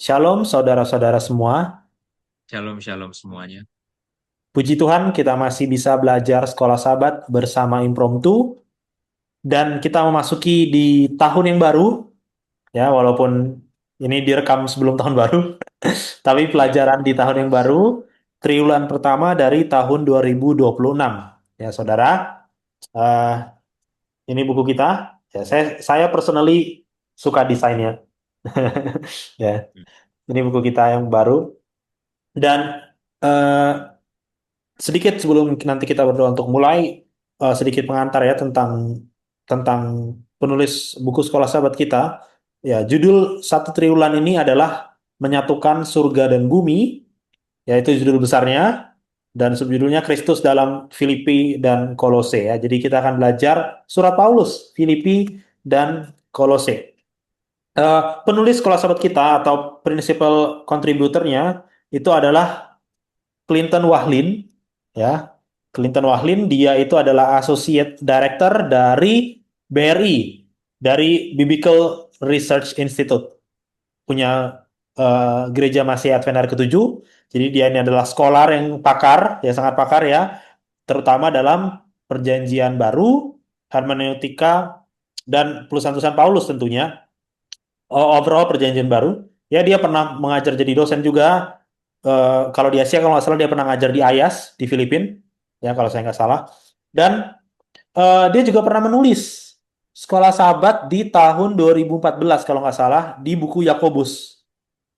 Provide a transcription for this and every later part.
Shalom saudara-saudara semua. Shalom, shalom semuanya. Puji Tuhan kita masih bisa belajar Sekolah Sabat bersama Impromptu dan kita memasuki di tahun yang baru ya walaupun ini direkam sebelum tahun baru tapi Ya, pelajaran di tahun yang baru triwulan pertama dari tahun 2026 ya saudara. Eh, ini buku kita ya saya personally suka desainnya. Ya, ini buku kita yang baru dan eh, sedikit sebelum nanti kita berdoa untuk mulai, sedikit pengantar ya tentang tentang penulis buku Sekolah Sahabat kita. Ya, judul satu triwulan ini adalah Menyatukan Surga dan Bumi, yaitu judul besarnya, dan subjudulnya Kristus dalam Filipi dan Kolose ya. Jadi kita akan belajar surat Paulus, Filipi dan Kolose. Penulis Sekolah Sahabat kita atau principal contributornya itu adalah Clinton Wahlin ya. Clinton Wahlin dia itu adalah associate director dari BRI, dari Biblical Research Institute, punya Gereja Masih Advent Hari Ketujuh. Jadi dia ini adalah scholar yang pakar, ya sangat pakar ya, terutama dalam Perjanjian Baru, hermeneutika dan tulisan-tulisan Paulus tentunya. Overall Perjanjian Baru. Ya dia pernah mengajar jadi dosen juga. Kalau di Asia kalau nggak salah dia pernah ngajar di Ayas di Filipina. Ya kalau saya nggak salah. Dan dia juga pernah menulis Sekolah Sahabat di tahun 2014 kalau nggak salah di buku Yakobus.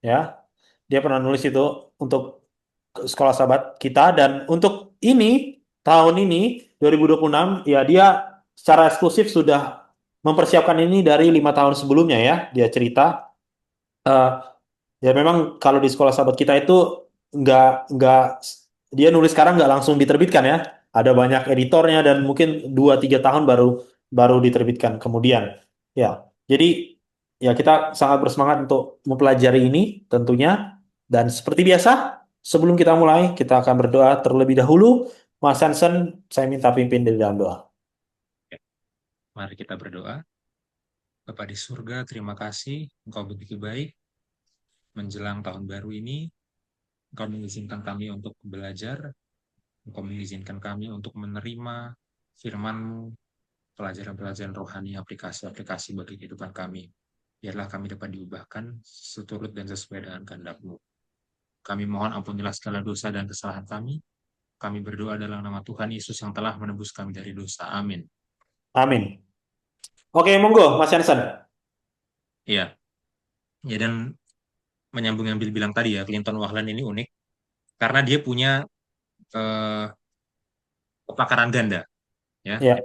Ya, dia pernah nulis itu untuk Sekolah Sahabat kita dan untuk ini tahun ini 2026 ya dia secara eksklusif sudah mempersiapkan ini dari 5 tahun sebelumnya ya. Dia cerita. Eh, Ya memang kalau di sekolah sahabat kita itu nggak dia nulis sekarang nggak langsung diterbitkan ya. Ada banyak editornya dan mungkin 2-3 tahun baru baru diterbitkan kemudian. Ya, jadi ya kita sangat bersemangat untuk mempelajari ini tentunya. Dan seperti biasa, sebelum kita mulai, kita akan berdoa terlebih dahulu. Mas Hansen, saya minta pimpin di dalam doa. ya. Mari kita berdoa. Bapa di surga, terima kasih Engkau begitu baik. Menjelang tahun baru ini, Engkau mengizinkan kami untuk belajar. Engkau mengizinkan kami untuk menerima firman-Mu, pelajaran-pelajaran rohani, aplikasi-aplikasi bagi kehidupan kami. Biarlah kami dapat diubahkan seturut dan sesuai dengan kehendak-Mu. Kami mohon ampunilah segala dosa dan kesalahan kami. Kami berdoa dalam nama Tuhan Yesus yang telah menebus kami dari dosa. Amin. Amin. Oke, monggo Mas Hansen. Iya, ya dan menyambung yang Bill bilang tadi ya, Clinton Wahlan ini unik karena dia punya eh, kepakaran ganda ya. Ya,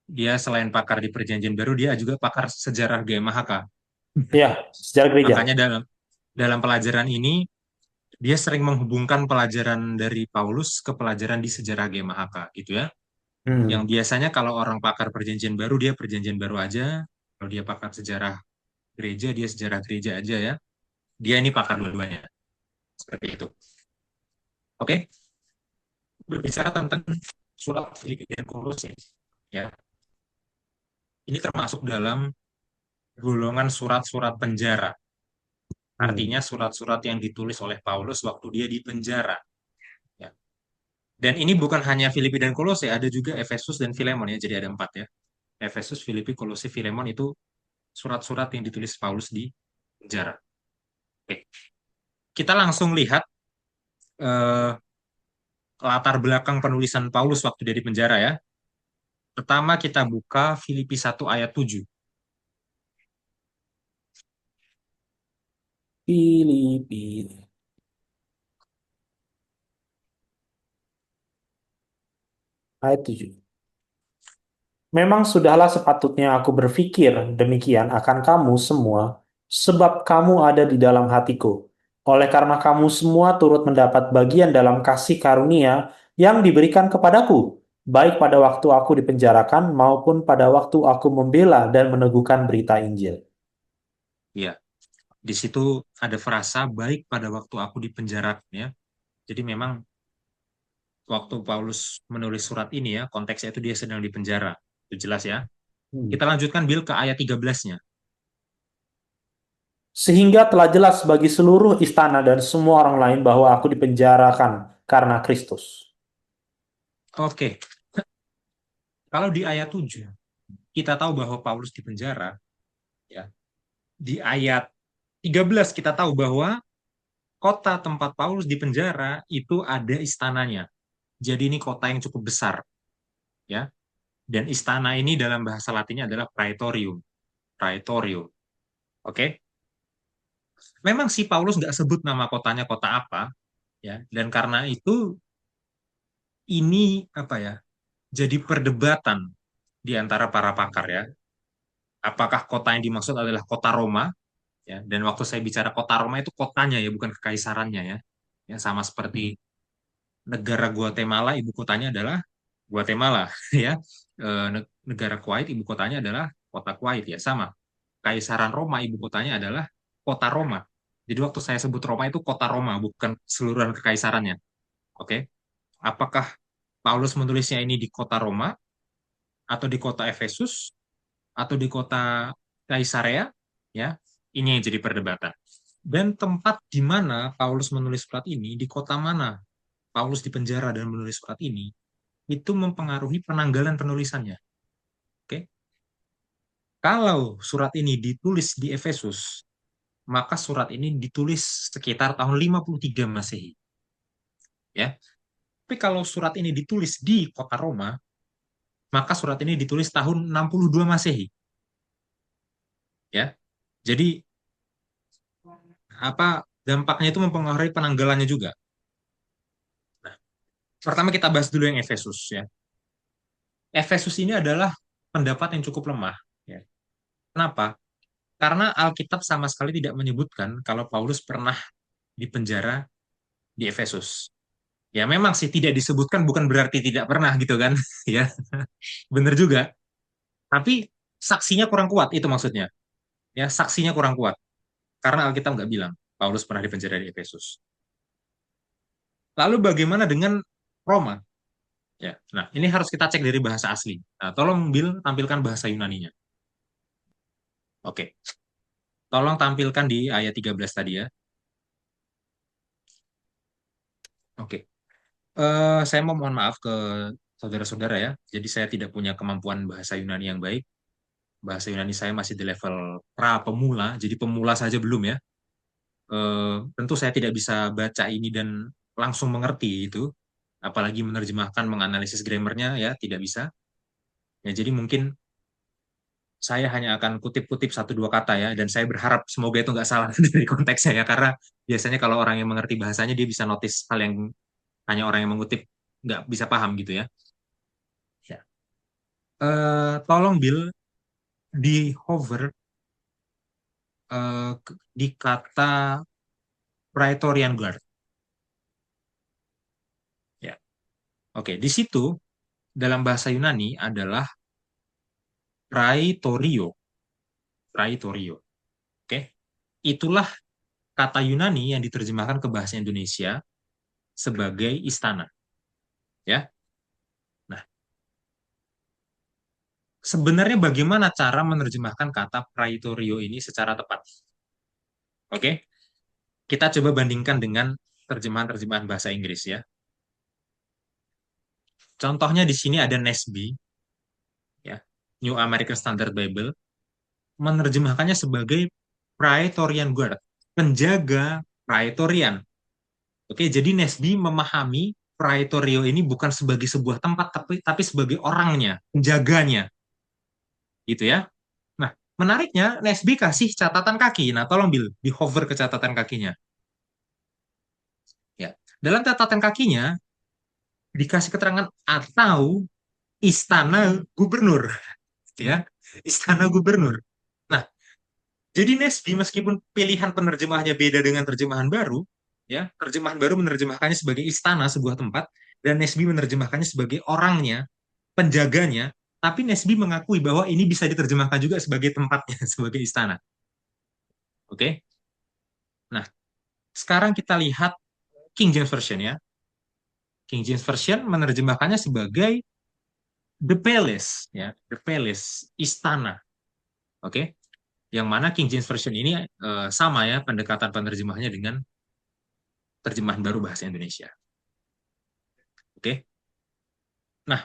Dia selain pakar di Perjanjian Baru, dia juga pakar sejarah GMHK. ya, sejarah gereja. Makanya dalam dalam pelajaran ini dia sering menghubungkan pelajaran dari Paulus ke pelajaran di sejarah GMHK gitu ya. Yang Hmm. biasanya kalau orang pakar Perjanjian Baru dia Perjanjian Baru aja, kalau dia pakar sejarah gereja dia sejarah gereja aja ya. Dia ini pakar dua-duanya. Seperti itu. Oke, berbicara tentang surat Filipi dan Kolose ya. Ini termasuk dalam golongan surat-surat penjara. Hmm. Artinya surat-surat yang ditulis oleh Paulus waktu dia di penjara. Ya. Dan ini bukan hanya Filipi dan Kolose, ada juga Efesus dan Filemon ya. Jadi ada empat ya. Efesus, Filipi, Kolose, Filemon itu surat-surat yang ditulis Paulus di penjara. Oke. Kita langsung lihat eh, latar belakang penulisan Paulus waktu dia di penjara ya. Pertama kita buka Filipi 1 ayat 7. Filipi. Ayat 7. Memang sudahlah sepatutnya aku berpikir demikian akan kamu semua, sebab kamu ada di dalam hatiku. Oleh karena kamu semua turut mendapat bagian dalam kasih karunia yang diberikan kepadaku, baik pada waktu aku dipenjarakan maupun pada waktu aku membela dan meneguhkan berita Injil. Ya, di situ ada frasa baik pada waktu aku di penjara ya. Jadi memang waktu Paulus menulis surat ini ya, konteksnya itu dia sedang di penjara. Itu jelas ya. Hmm. Kita lanjutkan Bill ke ayat 13-nya. Sehingga telah jelas bagi seluruh istana dan semua orang lain bahwa aku dipenjarakan karena Kristus. Oke, kalau di ayat 7 kita tahu bahwa Paulus dipenjara, ya. Di ayat 13 kita tahu bahwa kota tempat Paulus dipenjara itu ada istananya. Jadi ini kota yang cukup besar, ya. Dan istana ini dalam bahasa Latinnya adalah praetorium. Praetorium. Oke. Memang si Paulus nggak sebut nama kotanya kota apa, ya. Dan karena itu ini apa ya? Jadi perdebatan di antara para pakar ya. Apakah kota yang dimaksud adalah kota Roma, ya? Dan waktu saya bicara kota Roma itu kotanya ya, bukan kekaisarannya ya. Ya sama seperti negara Guatemala ibu kotanya adalah Guatemala ya. Negara Kuwait ibu kotanya adalah kota Kuwait ya, sama. Kaisaran Roma ibu kotanya adalah kota Roma. Jadi waktu saya sebut Roma itu kota Roma, bukan keseluruhan kekaisarannya. Oke. Apakah Paulus menulisnya ini di kota Roma atau di kota Efesus atau di kota Kaisarea, ya, ini yang jadi perdebatan. Dan tempat di mana Paulus menulis surat ini, di kota mana Paulus dipenjara dan menulis surat ini, itu mempengaruhi penanggalan penulisannya. Oke, kalau surat ini ditulis di Efesus, maka surat ini ditulis sekitar tahun 53 Masehi, ya. Tapi kalau surat ini ditulis di kota Roma, maka surat ini ditulis tahun 62 Masehi, ya. Jadi apa dampaknya itu mempengaruhi penanggalannya juga. Nah, pertama kita bahas dulu yang Efesus ya. Efesus ini adalah pendapat yang cukup lemah. Ya. Kenapa? Karena Alkitab sama sekali tidak menyebutkan kalau Paulus pernah dipenjara di Efesus. Ya memang sih tidak disebutkan bukan berarti tidak pernah gitu kan. Ya, bener juga. Tapi saksinya kurang kuat itu maksudnya. Ya, saksinya kurang kuat. Karena Alkitab nggak bilang Paulus pernah dipenjara di Efesus. Lalu bagaimana dengan Roma? Ya, nah ini harus kita cek dari bahasa asli. Nah, tolong Bill tampilkan bahasa Yunaninya. Oke, tolong tampilkan di ayat 13 tadi ya. Oke, saya mau mohon maaf ke saudara-saudara ya. Jadi saya tidak punya kemampuan bahasa Yunani yang baik. Bahasa Yunani saya masih di level pra pemula, jadi pemula saja belum ya. Tentu saya tidak bisa baca ini dan langsung mengerti itu. Apalagi menerjemahkan, menganalisis grammarnya ya tidak bisa. Ya, jadi mungkin saya hanya akan kutip-kutip satu dua kata ya, dan saya berharap semoga itu nggak salah dari konteksnya ya, karena biasanya kalau orang yang mengerti bahasanya dia bisa notice hal yang hanya orang yang mengutip nggak bisa paham gitu ya. Ya. Tolong Bill di hover di kata Praetorian Guard. Ya, oke. Di situ dalam bahasa Yunani adalah Praetorio, Praetorio. Oke, itulah kata Yunani yang diterjemahkan ke bahasa Indonesia sebagai istana. Ya, nah sebenarnya bagaimana cara menerjemahkan kata praetorio ini secara tepat? Oke, kita coba bandingkan dengan terjemahan-terjemahan bahasa Inggris ya. Contohnya di sini ada Nesby, ya, New American Standard Bible, menerjemahkannya sebagai Praetorian Guard, penjaga Praetorian. Oke, jadi Nesby memahami Praetorio ini bukan sebagai sebuah tempat, tapi sebagai orangnya, penjaganya, gitu ya. Nah, menariknya Nesby kasih catatan kaki. Nah, tolong Bill, di hover ke catatan kakinya. Ya, dalam catatan kakinya dikasih keterangan atau istana gubernur, ya, istana gubernur. Nah, jadi Nesby meskipun pilihan penerjemahnya beda dengan terjemahan baru, ya, terjemahan baru menerjemahkannya sebagai istana sebuah tempat dan Nesby menerjemahkannya sebagai orangnya, penjaganya, tapi Nesby mengakui bahwa ini bisa diterjemahkan juga sebagai tempatnya, sebagai istana. Oke. Nah, sekarang kita lihat King James Version ya. King James Version menerjemahkannya sebagai the palace ya, the palace, istana. Oke. Yang mana King James Version ini sama ya pendekatan penerjemahnya dengan terjemahan baru bahasa Indonesia. Oke. Nah,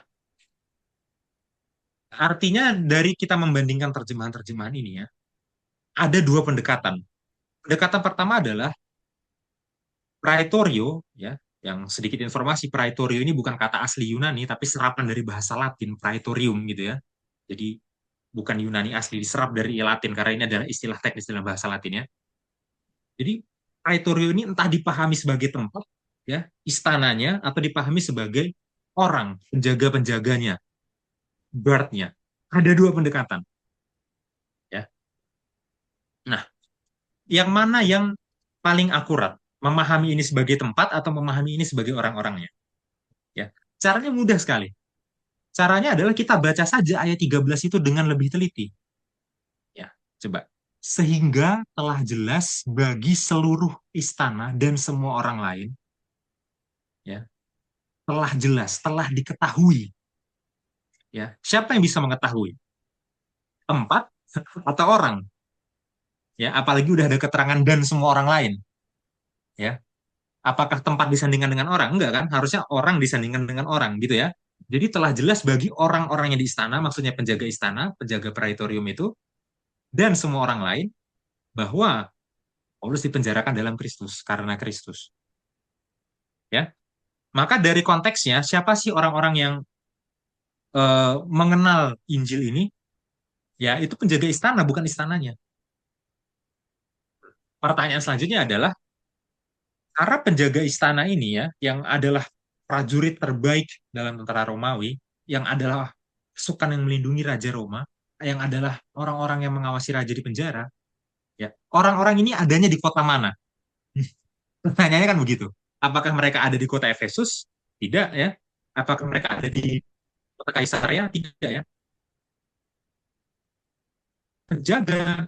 artinya dari kita membandingkan terjemahan-terjemahan ini ya, ada dua pendekatan. Pendekatan pertama adalah praetorio, ya, yang sedikit informasi, praetorio ini bukan kata asli Yunani, tapi serapan dari bahasa Latin, praetorium gitu ya. Jadi bukan Yunani asli, diserap dari Latin, karena ini adalah istilah teknis dalam bahasa Latin ya. Jadi praetorio ini entah dipahami sebagai tempat, ya, istananya, atau dipahami sebagai orang, penjaga-penjaganya, guardnya. Ada dua pendekatan. Ya. Nah, yang mana yang paling akurat? Memahami ini sebagai tempat atau memahami ini sebagai orang-orangnya? Ya, caranya mudah sekali. Caranya adalah kita baca saja ayat 13 itu dengan lebih teliti. Ya, coba. Sehingga telah jelas bagi seluruh istana dan semua orang lain, ya, telah jelas, telah diketahui. Ya, siapa yang bisa mengetahui? Tempat atau orang? Ya, apalagi udah ada keterangan dan semua orang lain. Ya, apakah tempat disandingkan dengan orang? Enggak kan? Harusnya orang disandingkan dengan orang gitu ya. Jadi telah jelas bagi orang-orang yang di istana, maksudnya penjaga istana, penjaga praetorium itu, dan semua orang lain, bahwa Paulus dipenjarakan dalam Kristus, karena Kristus. Ya, maka dari konteksnya, siapa sih orang-orang yang mengenal Injil ini? Ya, itu penjaga istana, bukan istananya. Pertanyaan selanjutnya adalah, karena penjaga istana ini ya, yang adalah prajurit terbaik dalam tentara Romawi, yang adalah pasukan yang melindungi Raja Roma, yang adalah orang-orang yang mengawasi raja di penjara, ya, orang-orang ini adanya di kota mana? Pertanyaannya kan begitu. Apakah mereka ada di kota Efesus? Tidak ya. Apakah mereka ada di kota Kaisaria? Tidak ya. Penjaga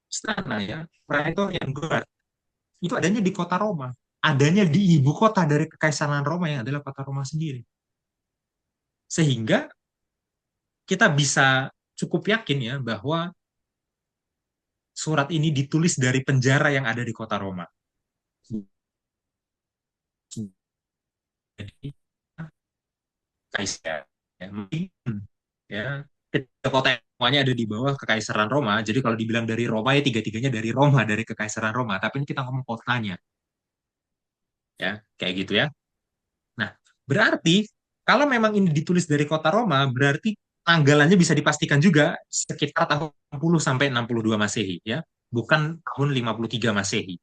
istana ya, Praetorian Guard, itu adanya di kota Roma. Adanya di ibu kota dari Kekaisaran Roma yang adalah kota Roma sendiri. Sehingga kita bisa cukup yakin ya bahwa surat ini ditulis dari penjara yang ada di kota Roma. Jadi Kaisar ya, ya ketiga kota yang semuanya ada di bawah Kekaisaran Roma. Jadi kalau dibilang dari Roma ya tiga-tiganya dari Roma, dari Kekaisaran Roma. Tapi ini kita ngomong kotanya, ya kayak gitu ya. Nah, berarti kalau memang ini ditulis dari kota Roma, berarti tanggalannya bisa dipastikan juga sekitar tahun 60 sampai 62 Masehi, ya, bukan tahun 53 Masehi.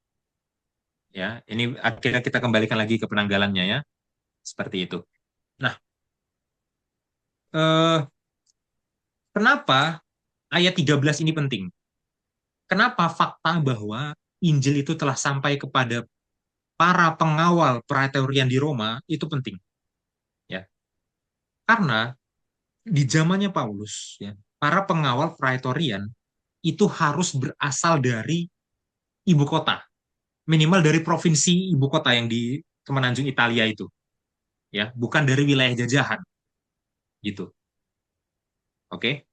Ya, ini akhirnya kita kembalikan lagi ke penanggalannya ya, seperti itu. Nah, eh, kenapa ayat 13 ini penting? Kenapa fakta bahwa Injil itu telah sampai kepada para pengawal praetorian di Roma itu penting? Ya, karena di zamannya Paulus, ya, para pengawal praetorian itu harus berasal dari ibu kota, minimal dari provinsi ibu kota yang di semenanjung Italia itu, ya, bukan dari wilayah jajahan, gitu. Oke,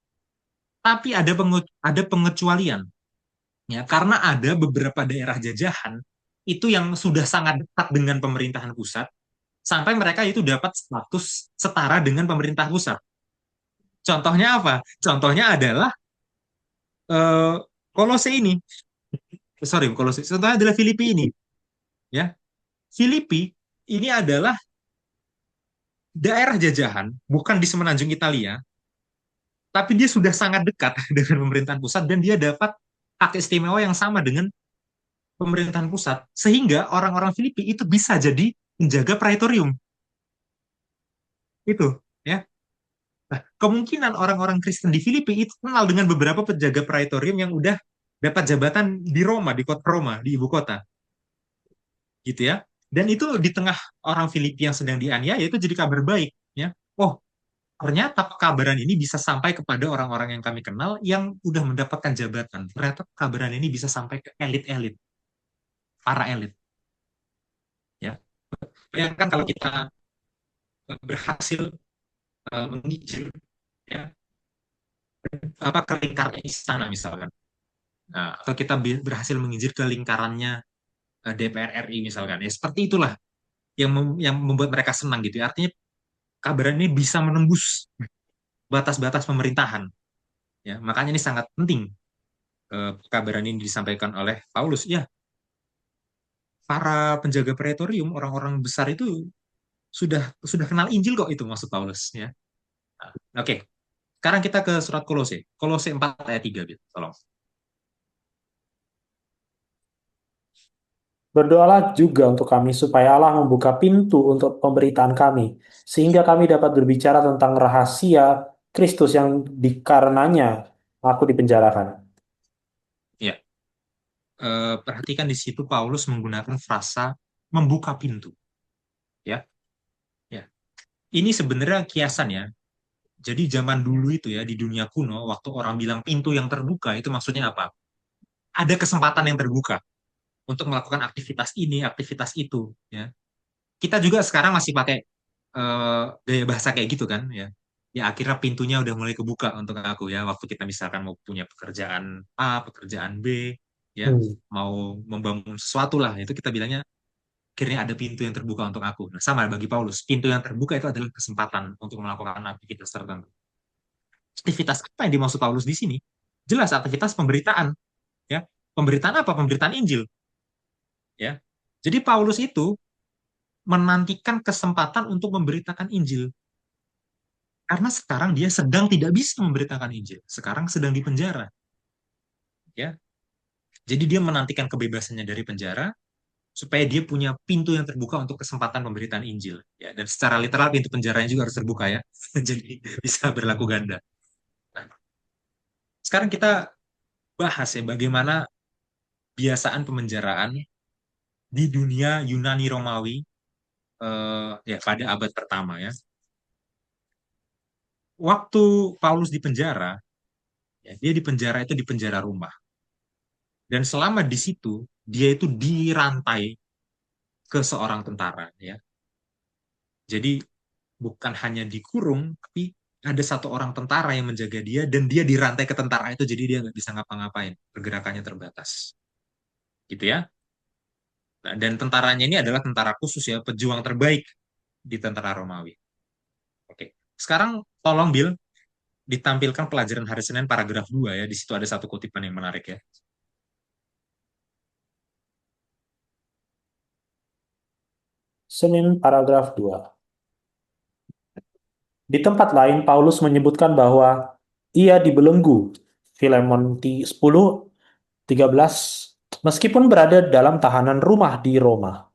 tapi ada pengecualian, ya, karena ada beberapa daerah jajahan itu yang sudah sangat dekat dengan pemerintahan pusat, sampai mereka itu dapat status setara dengan pemerintah pusat. Contohnya apa? Contohnya adalah eh, Kolose ini. Sorry, Kolose. Contohnya adalah Filipi ini. Ya, Filipi ini adalah daerah jajahan, bukan di semenanjung Italia, tapi dia sudah sangat dekat dengan pemerintahan pusat dan dia dapat hak istimewa yang sama dengan pemerintahan pusat, sehingga orang-orang Filipi itu bisa jadi menjaga praetorium. Itu, ya. Nah, kemungkinan orang-orang Kristen di Filipi itu kenal dengan beberapa penjaga praetorium yang udah dapat jabatan di Roma, di kota Roma, di ibu kota, gitu ya. Dan itu di tengah orang Filipi yang sedang dianiaya itu jadi kabar baik, ya. Oh, ternyata kabaran ini bisa sampai kepada orang-orang yang kami kenal yang udah mendapatkan jabatan. Ternyata kabaran ini bisa sampai ke elit-elit, para elit, ya. Bayangkan kalau kita berhasil menginjil, ya, apa ke lingkar istana misalkan. Nah, atau kita berhasil menginjil ke lingkarannya DPR RI misalkan. Ya, seperti itulah yang membuat mereka senang gitu ya. Artinya kabar ini bisa menembus batas-batas pemerintahan. Ya, makanya ini sangat penting kabaran ini disampaikan oleh Paulus. Ya, para penjaga pretorium, orang-orang besar itu sudah kenal Injil kok itu maksud Paulus ya. Nah, oke, sekarang kita ke surat Kolose. Kolose 4 ayat 3, gitu. Tolong. Berdoalah juga untuk kami supaya Allah membuka pintu untuk pemberitaan kami, sehingga kami dapat berbicara tentang rahasia Kristus yang dikarenanya aku dipenjarakan. Ya, perhatikan di situ Paulus menggunakan frasa membuka pintu. Ya, ya. Ini sebenarnya kiasan ya. Jadi zaman dulu itu ya di dunia kuno, waktu orang bilang pintu yang terbuka itu maksudnya apa? Ada kesempatan yang terbuka untuk melakukan aktivitas ini, aktivitas itu. Ya, kita juga sekarang masih pakai gaya bahasa kayak gitu kan ya. Ya akhirnya pintunya udah mulai kebuka untuk aku ya. Waktu kita misalkan mau punya pekerjaan A, pekerjaan B, ya Hmm. mau membangun sesuatu lah, itu kita bilangnya akhirnya ada pintu yang terbuka untuk aku. Nah, sama bagi Paulus, pintu yang terbuka itu adalah kesempatan untuk melakukan aktivitas tertentu. Aktivitas apa yang dimaksud Paulus di sini? Jelas aktivitas pemberitaan, ya. Pemberitaan apa? Pemberitaan Injil, ya. Jadi Paulus itu menantikan kesempatan untuk memberitakan Injil. Karena sekarang dia sedang tidak bisa memberitakan Injil. Sekarang sedang di penjara, ya. Jadi dia menantikan kebebasannya dari penjara supaya dia punya pintu yang terbuka untuk kesempatan pemberitaan Injil, ya. Dan secara literal pintu penjaranya juga harus terbuka ya. Jadi bisa berlaku ganda. Nah, sekarang kita bahas ya bagaimana kebiasaan pemenjaraan di dunia Yunani Romawi ya pada abad pertama ya. Waktu Paulus di penjara, ya, dia di penjara itu di penjara rumah. Dan selama di situ dia itu dirantai ke seorang tentara ya. Jadi bukan hanya dikurung, tapi ada satu orang tentara yang menjaga dia dan dia dirantai ke tentara itu, jadi dia nggak bisa ngapa-ngapain, pergerakannya terbatas, gitu ya. Nah, dan tentaranya ini adalah tentara khusus ya, pejuang terbaik di tentara Romawi. Oke, sekarang tolong Bill ditampilkan pelajaran hari Senin paragraf 2 ya, di situ ada satu kutipan yang menarik ya. Senin paragraf 2. Di tempat lain, Paulus menyebutkan bahwa ia dibelenggu. Filemon 10:13. Meskipun berada dalam tahanan rumah di Roma,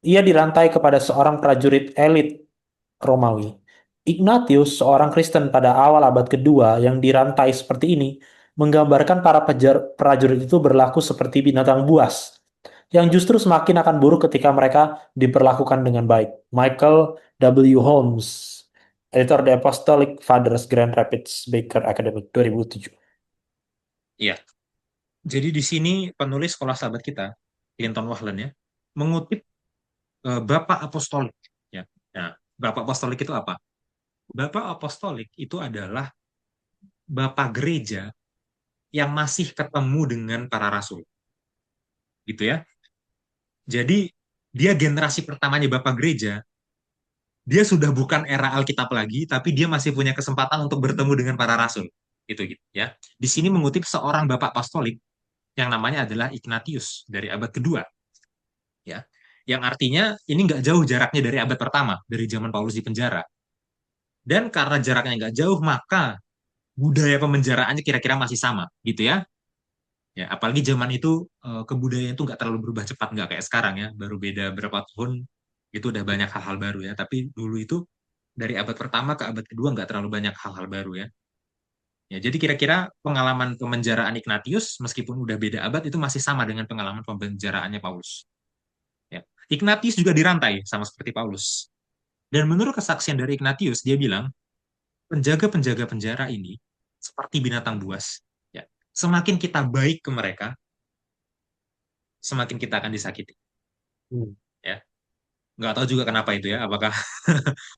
ia dirantai kepada seorang prajurit elit Romawi. Ignatius, seorang Kristen pada awal abad kedua yang dirantai seperti ini, menggambarkan para prajurit itu berlaku seperti binatang buas, yang justru semakin akan buruk ketika mereka diperlakukan dengan baik. Michael W. Holmes, editor The Apostolic Fathers, Grand Rapids Baker Academic 2007. Iya, jadi di sini penulis sekolah sahabat kita, Clinton Wahlen ya, mengutip Bapak Apostolik. Ya. Nah, Bapak Apostolik itu apa? Bapak Apostolik itu adalah Bapak gereja yang masih ketemu dengan para rasul. Gitu ya. Jadi dia generasi pertamanya Bapak gereja, dia sudah bukan era Alkitab lagi, tapi dia masih punya kesempatan untuk bertemu dengan para rasul. Gitu ya. Di sini mengutip seorang Bapak Apostolik yang namanya adalah Ignatius dari abad kedua. Ya. Yang artinya ini nggak jauh jaraknya dari abad pertama, dari zaman Paulus di penjara. Dan karena jaraknya nggak jauh, maka budaya pemenjaraannya kira-kira masih sama, gitu ya. Ya, apalagi zaman itu kebudayaan itu nggak terlalu berubah cepat, nggak kayak sekarang ya. Baru beda berapa tahun, itu udah banyak hal-hal baru ya. Tapi dulu itu dari abad pertama ke abad kedua nggak terlalu banyak hal-hal baru ya. Ya, jadi kira-kira pengalaman pemenjaraan Ignatius, meskipun udah beda abad, itu masih sama dengan pengalaman pemenjaraannya Paulus. Ya. Ignatius juga dirantai, sama seperti Paulus. Dan menurut kesaksian dari Ignatius, dia bilang, penjaga-penjaga penjara ini seperti binatang buas. Ya. Semakin kita baik ke mereka, semakin kita akan disakiti. Hmm. Ya, nggak tahu juga kenapa itu ya. Apakah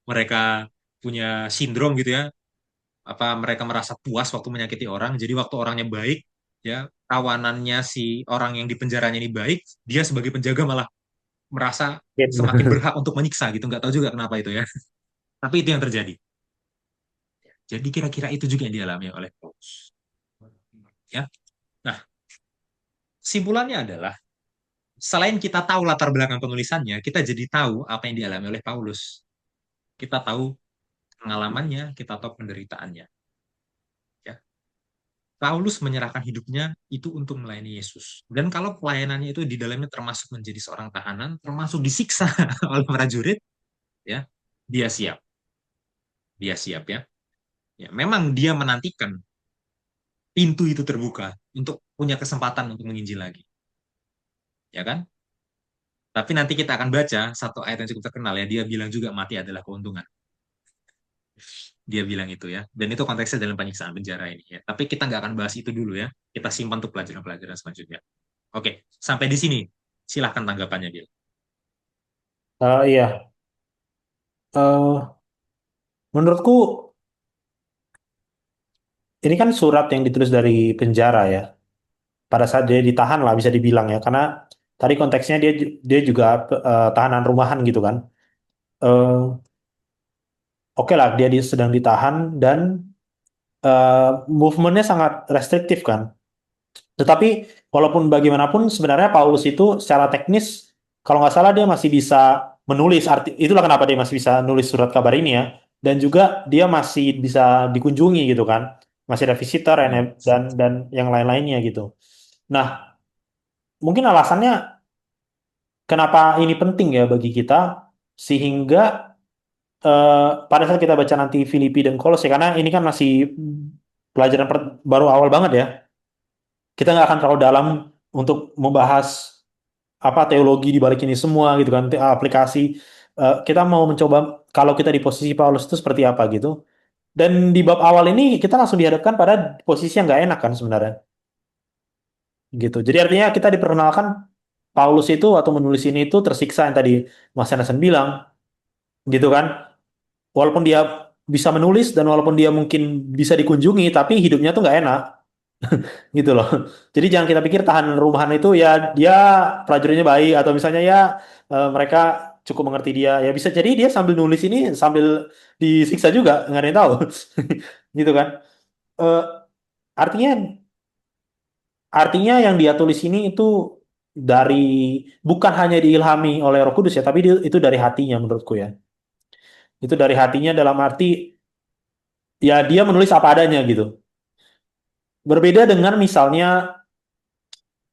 mereka punya sindrom gitu ya? Apa mereka merasa puas waktu menyakiti orang? Jadi waktu orangnya baik, ya kawanannya si orang yang di penjaranya ini baik, dia sebagai penjaga malah merasa semakin Mungkin. berhak untuk menyiksa gitu. Nggak tahu juga kenapa itu ya. Tapi itu yang terjadi. Jadi kira-kira itu juga yang dialami oleh Paulus. Ya. Nah, simpulannya adalah selain kita tahu latar belakang penulisannya, kita jadi tahu apa yang dialami oleh Paulus. Kita tahu pengalamannya, kita tahu penderitaannya. Ya. Paulus menyerahkan hidupnya itu untuk melayani Yesus. Dan kalau pelayanannya itu di dalamnya termasuk menjadi seorang tahanan, termasuk disiksa oleh prajurit, ya, dia siap. Dia siap ya. Ya, memang dia menantikan pintu itu terbuka untuk punya kesempatan untuk menginjil lagi, ya kan? Tapi nanti kita akan baca satu ayat yang cukup terkenal ya. Dia bilang juga mati adalah keuntungan. Dia bilang itu ya. Dan itu konteksnya dalam penyiksaan penjara ini ya. Tapi kita nggak akan bahas itu dulu ya. Kita simpan untuk pelajaran-pelajaran selanjutnya. Oke, sampai di sini. Silahkan tanggapannya, Bill. Iya. Menurutku ini kan surat yang ditulis dari penjara ya. Pada saat dia ditahan lah bisa dibilang ya. Karena tadi konteksnya dia dia juga tahanan rumahan gitu kan. Eh, oke lah dia sedang ditahan dan movementnya sangat restriktif kan. Tetapi walaupun bagaimanapun sebenarnya Paulus itu secara teknis kalau nggak salah dia masih bisa menulis arti itulah kenapa dia masih bisa nulis surat kabar ini ya dan juga dia masih bisa dikunjungi gitu kan masih ada visitor Ya, dan yang lain-lainnya gitu. Nah mungkin alasannya kenapa ini penting ya bagi kita sehingga eh, pada saat kita baca nanti Filipi dan Kolose karena ini kan masih pelajaran baru awal banget ya kita nggak akan terlalu dalam untuk membahas apa teologi di balik ini semua gitu kan aplikasi. Kita mau mencoba kalau kita di posisi Paulus itu seperti apa gitu dan di bab awal ini kita langsung dihadapkan pada posisi yang nggak enak kan sebenarnya gitu jadi artinya kita diperkenalkan Paulus itu atau menulis ini itu tersiksa yang tadi Mas Yansen bilang gitu kan walaupun dia bisa menulis dan walaupun dia mungkin bisa dikunjungi tapi hidupnya tuh nggak enak gitu loh. Jadi jangan kita pikir tahanan rumahan itu ya dia prajuritnya baik atau misalnya ya mereka cukup mengerti dia. Ya bisa jadi dia sambil nulis ini sambil disiksa juga, nggak ada yang tahu. Gitu kan. Eh, artinya artinya yang dia tulis ini itu dari bukan hanya diilhami oleh Roh Kudus ya, tapi itu dari hatinya menurutku ya. Itu dari hatinya dalam arti ya dia menulis apa adanya gitu. Berbeda dengan misalnya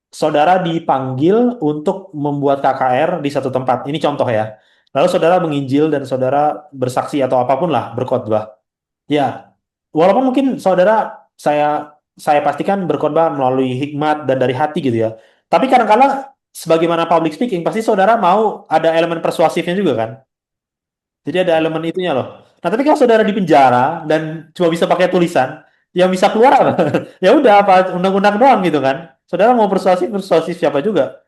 saudara dipanggil untuk membuat KKR di satu tempat. Ini contoh ya. Lalu saudara menginjil dan saudara bersaksi atau apapun lah, berkhotbah. Ya, walaupun mungkin saudara saya pastikan berkhotbah melalui hikmat dan dari hati gitu ya. Tapi kadang-kadang sebagaimana public speaking pasti saudara mau ada elemen persuasifnya juga kan. Jadi ada ya, elemen itunya loh. Nah, tapi kalau saudara di penjara dan cuma bisa pakai tulisan, yang bisa keluar apa? Ya udah apa undang-undang doang gitu kan. Saudara mau persuasif persuasif siapa juga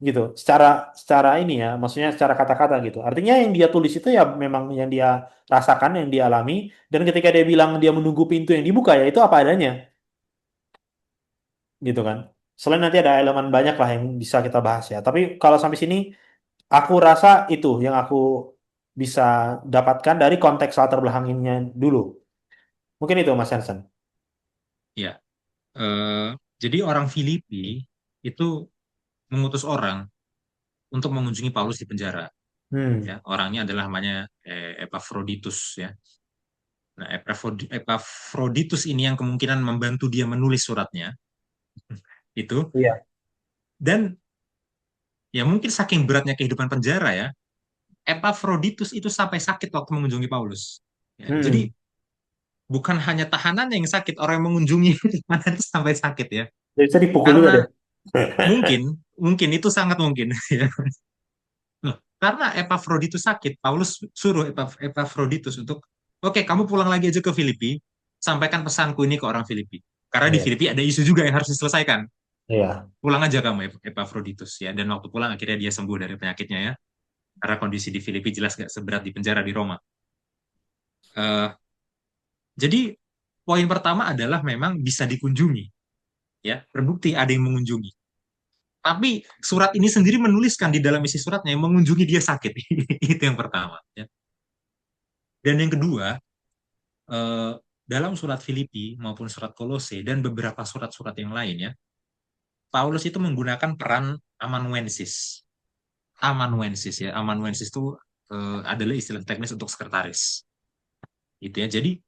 gitu. Secara secara ini ya, maksudnya secara kata-kata gitu. Artinya yang dia tulis itu ya memang yang dia rasakan, yang dia alami dan ketika dia bilang dia menunggu pintu yang dibuka ya itu apa adanya gitu kan. Selain nanti ada elemen banyak lah yang bisa kita bahas ya. Tapi kalau sampai sini aku rasa itu yang aku bisa dapatkan dari konteks latar belakangnya dulu. Mungkin itu Mas Hansen. ya. Eh, jadi orang Filipi itu mengutus orang untuk mengunjungi Paulus di penjara. Hmm, Ya, orangnya adalah namanya Epafroditus ya. Nah, Epafroditus ini yang kemungkinan membantu dia menulis suratnya itu. iya. Dan ya mungkin saking beratnya kehidupan penjara ya, Epafroditus itu sampai sakit waktu mengunjungi Paulus. Ya, jadi Hmm. bukan hanya tahanan yang sakit, orang yang mengunjungi tahanan itu sampai sakit ya. Jadi bisa dipukul juga deh. Karena mungkin, mungkin itu sangat mungkin. Ya. Loh, karena Epafroditus sakit, Paulus suruh Epafroditus untuk, oke, kamu pulang lagi aja ke Filipi, sampaikan pesanku ini ke orang Filipi. Karena di Iya, Filipi ada isu juga yang harus diselesaikan. iya, Pulang aja kamu, Epafroditus ya. Dan waktu pulang akhirnya dia sembuh dari penyakitnya ya. Karena kondisi di Filipi jelas gak seberat di penjara di Roma. Eh, jadi poin pertama adalah memang bisa dikunjungi. ya, terbukti ada yang mengunjungi. Tapi surat ini sendiri menuliskan di dalam isi suratnya yang mengunjungi dia sakit. Itu yang pertama. Ya. Dan yang kedua, eh, dalam surat Filipi maupun surat Kolose dan beberapa surat-surat yang lainnya, Paulus itu menggunakan peran amanuensis. Amanuensis ya, amanuensis itu adalah istilah teknis untuk sekretaris. Gitu ya. Jadi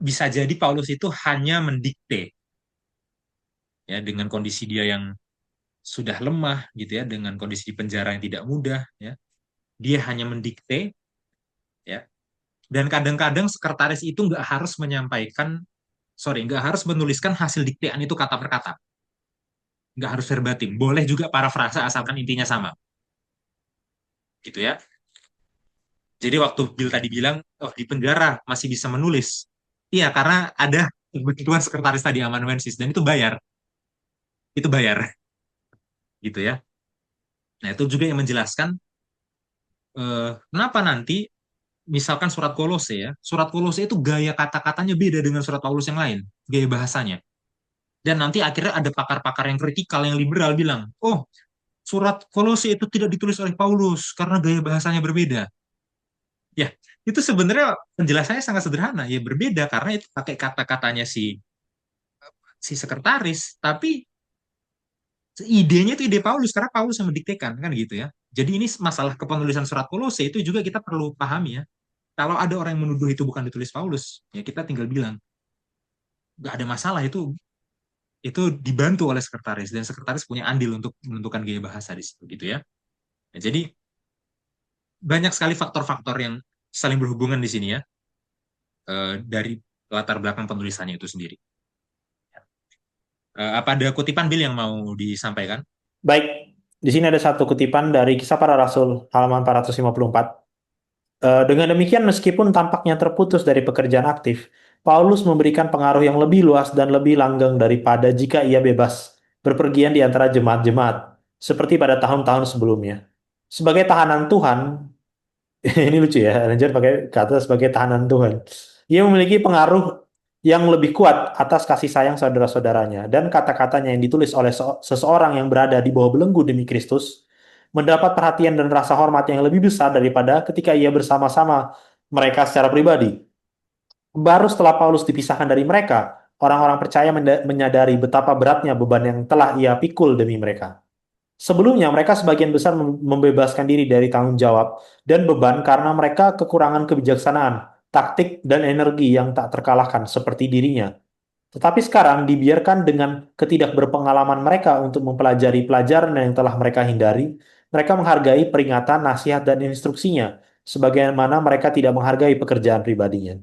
bisa jadi Paulus itu hanya mendikte ya dengan kondisi dia yang sudah lemah gitu ya, dengan kondisi di penjara yang tidak mudah ya. Dia hanya mendikte ya. Dan kadang-kadang sekretaris itu nggak harus menyampaikan, sorry, nggak harus menuliskan hasil diktean itu kata per kata. Nggak harus verbatim. Boleh juga parafrase asalkan intinya sama. Gitu ya. Jadi waktu Bill tadi bilang, oh di penjara masih bisa menulis. Iya, karena ada kebutuhan sekretaris tadi amanuensis dan itu bayar. Itu bayar. Gitu ya. Nah, itu juga yang menjelaskan kenapa nanti misalkan surat Kolose ya. Surat Kolose itu gaya kata-katanya beda dengan surat Paulus yang lain, gaya bahasanya. Dan nanti akhirnya ada pakar-pakar yang kritikal, yang liberal bilang, oh surat Kolose itu tidak ditulis oleh Paulus karena gaya bahasanya berbeda. Ya, itu sebenarnya penjelasannya sangat sederhana. Ya berbeda karena itu pakai kata-katanya si sekretaris, tapi idenya itu ide Paulus karena Paulus yang mendiktekan kan gitu ya. Jadi ini masalah kepenulisan surat Kolose itu juga kita perlu pahami ya. Kalau ada orang yang menuduh itu bukan ditulis Paulus, ya kita tinggal bilang nggak ada masalah itu dibantu oleh sekretaris dan sekretaris punya andil untuk menentukan gaya bahasa di situ gitu ya. Nah, jadi banyak sekali faktor-faktor yang saling berhubungan di sini ya dari latar belakang penulisannya itu sendiri. Apa ada kutipan Bill yang mau disampaikan? Baik, di sini ada satu kutipan dari Kisah Para Rasul halaman 454. Dengan demikian, meskipun tampaknya terputus dari pekerjaan aktif, Paulus memberikan pengaruh yang lebih luas dan lebih langgeng daripada jika ia bebas berpergian di antara jemaat-jemaat, seperti pada tahun-tahun sebelumnya. Sebagai tahanan Tuhan, ini lucu ya, Ranger pakai kata sebagai tahanan Tuhan. Ia memiliki pengaruh yang lebih kuat atas kasih sayang saudara-saudaranya, dan kata-katanya yang ditulis oleh seseorang yang berada di bawah belenggu demi Kristus mendapat perhatian dan rasa hormat yang lebih besar daripada ketika ia bersama-sama mereka secara pribadi. Baru setelah Paulus dipisahkan dari mereka, orang-orang percaya menyadari betapa beratnya beban yang telah ia pikul demi mereka. Sebelumnya, mereka sebagian besar membebaskan diri dari tanggung jawab dan beban karena mereka kekurangan kebijaksanaan, taktik, dan energi yang tak terkalahkan seperti dirinya. Tetapi sekarang dibiarkan dengan ketidakberpengalaman mereka untuk mempelajari pelajaran yang telah mereka hindari, mereka menghargai peringatan, nasihat, dan instruksinya, sebagaimana mereka tidak menghargai pekerjaan pribadinya.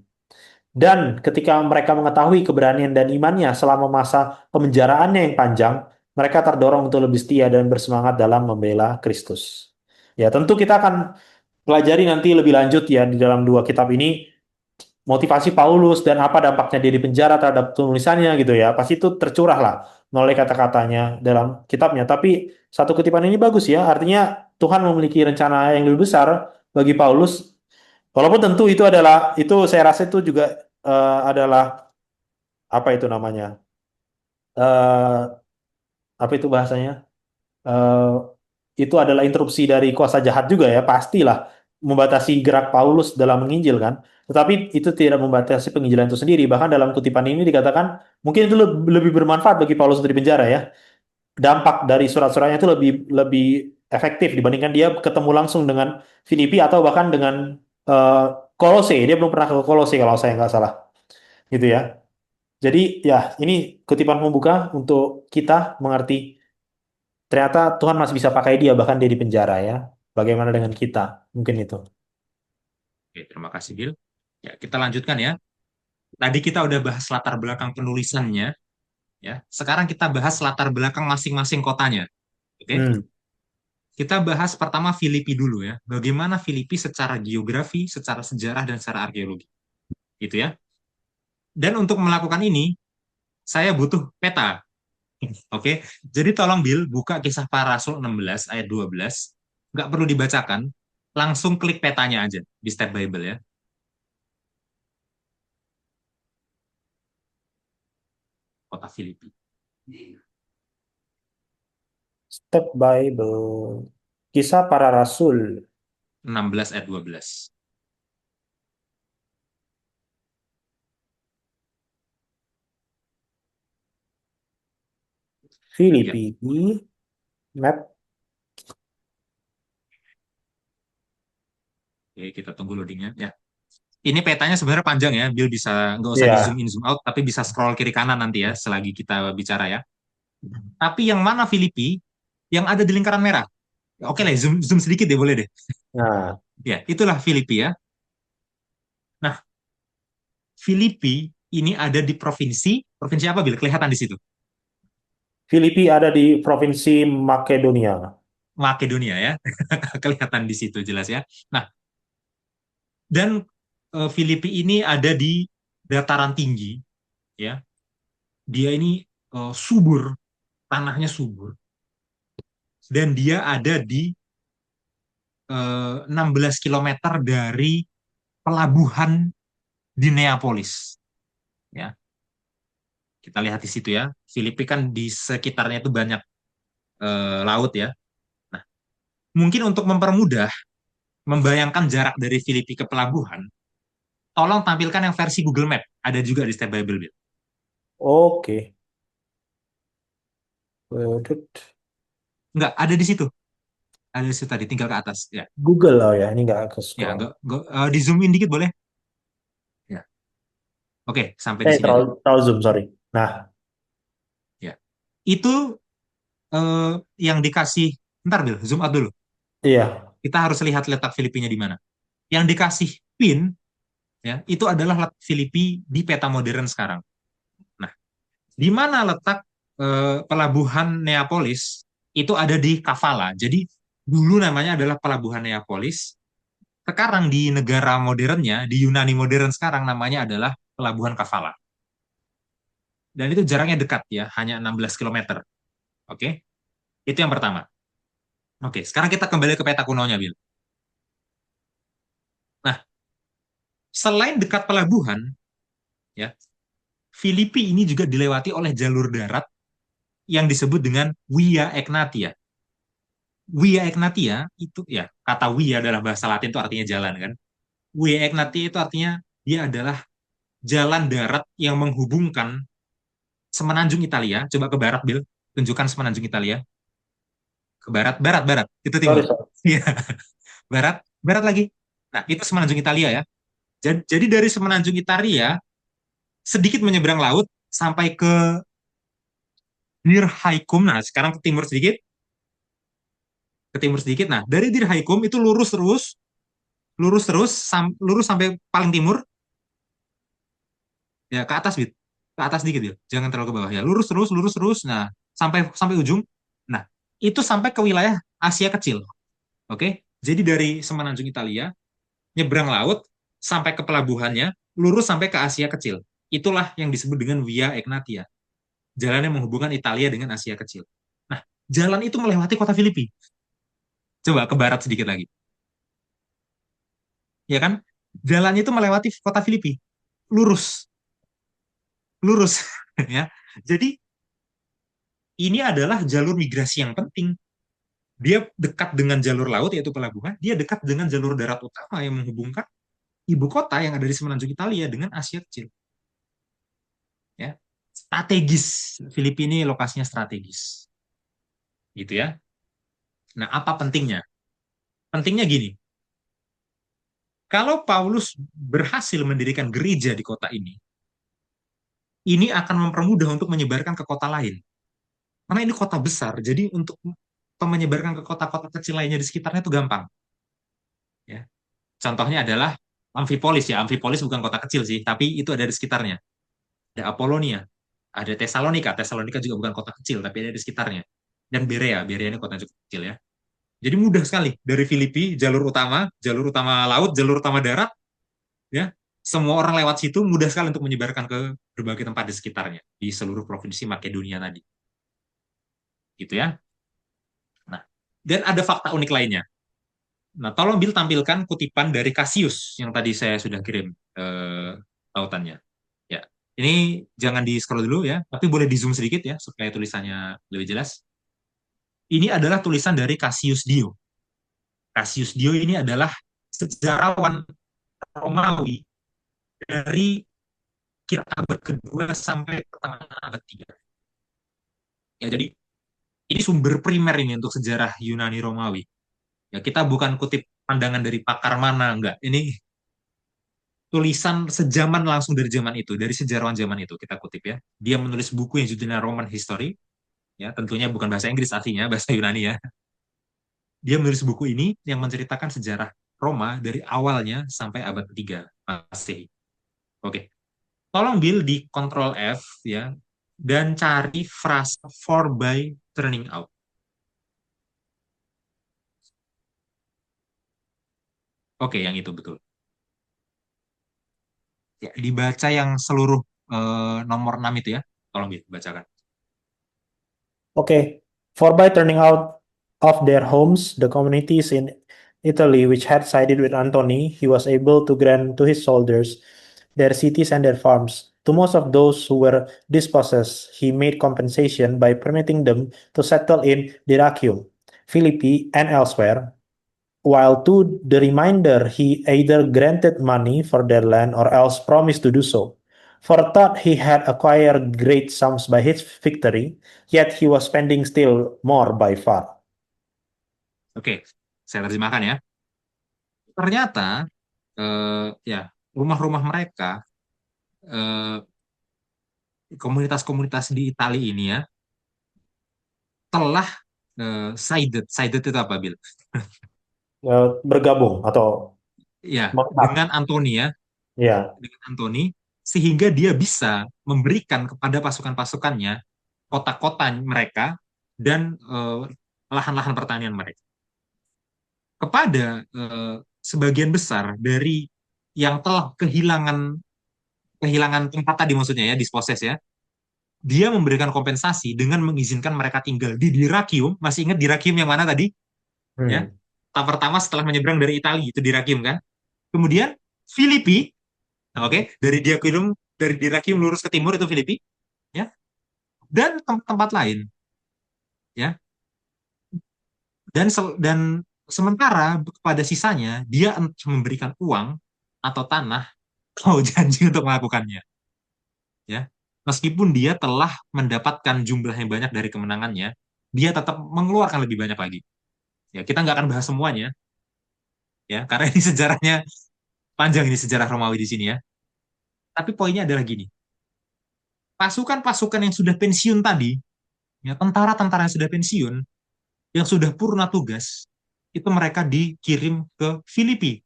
Dan ketika mereka mengetahui keberanian dan imannya selama masa pemenjaraannya yang panjang, mereka terdorong untuk lebih setia dan bersemangat dalam membela Kristus. Ya, tentu kita akan pelajari nanti lebih lanjut ya di dalam dua kitab ini motivasi Paulus dan apa dampaknya dia di penjara terhadap tulisannya gitu ya. Pasti itu tercurah lah melalui kata-katanya dalam kitabnya. Tapi satu kutipan ini bagus ya, artinya Tuhan memiliki rencana yang lebih besar bagi Paulus. Walaupun tentu itu adalah, itu saya rasa itu juga adalah apa itu namanya? eh Apa itu bahasanya? eh, itu adalah interupsi dari kuasa jahat juga ya, pastilah membatasi gerak Paulus dalam menginjil kan. Tetapi itu tidak membatasi penginjilan itu sendiri. Bahkan dalam kutipan ini dikatakan mungkin itu lebih bermanfaat bagi Paulus untuk di penjara ya. Dampak dari surat-suratnya itu lebih lebih efektif dibandingkan dia ketemu langsung dengan Filipi atau bahkan dengan eh, Kolose. Dia belum pernah ke Kolose kalau saya nggak salah, gitu ya. Jadi ya ini kutipan pembuka untuk kita mengerti ternyata Tuhan masih bisa pakai dia bahkan dia di penjara ya. Bagaimana dengan kita? Mungkin itu. Oke, terima kasih Bill. Ya, kita lanjutkan ya. Tadi kita udah bahas latar belakang penulisannya, ya. Sekarang kita bahas latar belakang masing-masing kotanya. Oke? Hmm. Kita bahas pertama Filipi dulu ya. Bagaimana Filipi secara geografi, secara sejarah, dan secara arkeologi. Gitu ya. Dan untuk melakukan ini, saya butuh peta. Oke, jadi tolong Bill buka Kisah Para Rasul 16 ayat 12. Nggak perlu dibacakan, langsung klik petanya aja di Step Bible ya. kota Filipi? Step Bible. Kisah para Rasul. 16 ayat 12. Ya, Filipi. Map. oke, kita tunggu loadingnya. Ya, ini petanya sebenarnya panjang ya, Bill bisa nggak usah di zoom Ya. in zoom out, tapi bisa scroll kiri kanan nanti ya selagi kita bicara ya. Tapi yang mana Filipi yang ada di lingkaran merah? Oke lah, zoom zoom sedikit deh, boleh deh. Nah, Ya, itulah Filipi ya. Nah, Filipi ini ada di provinsi apa, Bill? Kelihatan di situ. Filipi ada di Provinsi Makedonia. Makedonia ya, kelihatan di situ jelas ya. Nah, dan Filipi ini ada di dataran tinggi ya. Dia ini subur, tanahnya subur, dan dia ada di 16 kilometer dari pelabuhan di Neapolis. Ya, kita lihat di situ ya. Filipi kan di sekitarnya itu banyak laut ya. Nah, mungkin untuk mempermudah membayangkan jarak dari Filipi ke pelabuhan, tolong tampilkan yang versi Google Map. Ada juga di Step Bible, Bill. Oke. Waduh. Enggak, ada di situ. Ada di situ tadi, tinggal ke atas. Ya, Google lah ya, ini nggak ke ya, scroll. di zoom in dikit boleh? Ya, oke, sampai di sini aja. Terlalu zoom, sorry. Nah, Ya, itu eh, yang dikasih. Ntar, Bill, zoom out dulu. iya. Kita harus lihat letak Filipinya di mana. Yang dikasih pin, ya, itu adalah Filipi di peta modern sekarang. Nah, di mana letak pelabuhan Neapolis? Itu ada di Kavala. Jadi dulu namanya adalah pelabuhan Neapolis. Sekarang di negara modernnya, di Yunani modern sekarang namanya adalah pelabuhan Kavala. Dan itu jaraknya dekat ya, hanya 16 kilometer. Oke, itu yang pertama. Oke, sekarang kita kembali ke peta kunonya, Bill. Nah, selain dekat pelabuhan, ya, Filipi ini juga dilewati oleh jalur darat yang disebut dengan Via Egnatia. Via Egnatia itu ya, kata via adalah bahasa Latin itu artinya jalan kan. Via Egnatia itu artinya dia adalah jalan darat yang menghubungkan semenanjung Italia. Coba ke barat, Bill. Tunjukkan semenanjung Italia. Ke barat, barat, barat. Itu timur. Sorry, sorry. Iya, barat, barat lagi. Nah, itu semenanjung Italia ya. Jadi dari semenanjung Italia, sedikit menyeberang laut, sampai ke Dir Haikum. Nah, sekarang ke timur sedikit. Ke timur sedikit. Nah, dari Dir Haikum itu lurus terus, lurus sampai paling timur. Ya, ke atas, Bit. Ke atas dikit, ya. Jangan terlalu ke bawah. Ya, lurus terus. Nah, sampai sampai ujung. Nah, itu sampai ke wilayah Asia Kecil. Oke? Jadi dari semenanjung Italia, nyebrang laut, sampai ke pelabuhannya, lurus sampai ke Asia Kecil. Itulah yang disebut dengan Via Egnatia. Jalan yang menghubungkan Italia dengan Asia Kecil. Nah, jalan itu melewati kota Filipi. Coba ke barat sedikit lagi. Ya kan? Jalannya itu melewati kota Filipi. Lurus. Lurus. Ya. Jadi, ini adalah jalur migrasi yang penting. Dia dekat dengan jalur laut, yaitu pelabuhan. Dia dekat dengan jalur darat utama yang menghubungkan ibu kota yang ada di semenanjung Italia dengan Asia Kecil. Ya, strategis. Filipina ini lokasinya strategis. Gitu ya. Nah, apa pentingnya? Pentingnya gini. Kalau Paulus berhasil mendirikan gereja di kota ini akan mempermudah untuk menyebarkan ke kota lain. Karena ini kota besar, jadi untuk menyebarkan ke kota-kota kecil lainnya di sekitarnya itu gampang. Ya. Contohnya adalah Amfipolis ya. Amfipolis bukan kota kecil sih, tapi itu ada di sekitarnya. Ada Apolonia, ada Tesalonika. Tesalonika juga bukan kota kecil, tapi ada di sekitarnya. Dan Berea, Berea ini kota cukup kecil ya. Jadi mudah sekali dari Filipi, jalur utama laut, jalur utama darat, ya. Semua orang lewat situ mudah sekali untuk menyebarkan ke berbagai tempat di sekitarnya di seluruh provinsi Makedonia tadi. Gitu ya. Nah, dan ada fakta unik lainnya. Nah, tolong Bill tampilkan kutipan dari Cassius yang tadi saya sudah kirim tautannya. Ya. Ini jangan di scroll dulu ya, tapi boleh di zoom sedikit ya supaya tulisannya lebih jelas. Ini adalah tulisan dari Cassius Dio. Cassius Dio ini adalah sejarawan Romawi dari kira abad kedua sampai pertengahan abad 3. Ya, jadi ini sumber primer ini untuk sejarah Yunani Romawi. Ya, kita bukan kutip pandangan dari pakar mana, enggak. Ini tulisan sejaman langsung dari zaman itu, dari sejarawan zaman itu kita kutip ya. Dia menulis buku yang judulnya Roman History, ya tentunya bukan bahasa Inggris artinya, bahasa Yunani ya. Dia menulis buku ini yang menceritakan sejarah Roma dari awalnya sampai abad ketiga Masehi. Oke, tolong Bill di Control F ya dan cari frase for by turning out. Oke, yang itu betul. Ya, dibaca yang seluruh nomor 6 itu ya. Tolong Bill bacakan. Okay. For by turning out of their homes, the communities in Italy which had sided with Antony, he was able to grant to his soldiers their cities and their farms. To most of those who were dispossessed, he made compensation by permitting them to settle in Dyrrhachium, Philippi, and elsewhere, while to the remainder he either granted money for their land or else promised to do so. For thought he had acquired great sums by his victory, yet he was spending still more by far. Oke, saya terjemahkan ya. Ternyata ya rumah-rumah mereka eh, komunitas-komunitas di Italia ini ya telah sided. Sided itu apa, Bill? Bergabung atau Ya, mengikat. dengan Antonia, Ya. dengan Antoni, sehingga dia bisa memberikan kepada pasukan-pasukannya kota-kota mereka dan lahan-lahan pertanian mereka. Kepada sebagian besar dari yang telah kehilangan kehilangan tempat tadi maksudnya ya, disposes ya, dia memberikan kompensasi dengan mengizinkan mereka tinggal di Dyrrhachium. Masih ingat Dyrrhachium yang mana tadi? Ya, Hmm. tahap pertama setelah menyeberang dari Italia itu Dyrrhachium kan. Kemudian Filipi, oke, dari Dyrrhachium lurus ke timur itu Filipi, ya, dan tempat lain, ya, dan sementara kepada sisanya dia memberikan uang atau tanah atau janji untuk melakukannya, ya. Meskipun dia telah mendapatkan jumlah yang banyak dari kemenangannya, dia tetap mengeluarkan lebih banyak lagi. Ya, kita nggak akan bahas semuanya, ya, karena ini sejarahnya panjang ini sejarah Romawi di sini ya. Tapi poinnya adalah gini, pasukan-pasukan yang sudah pensiun tadi, ya, tentara-tentara yang sudah pensiun, yang sudah purna tugas, itu mereka dikirim ke Filipi,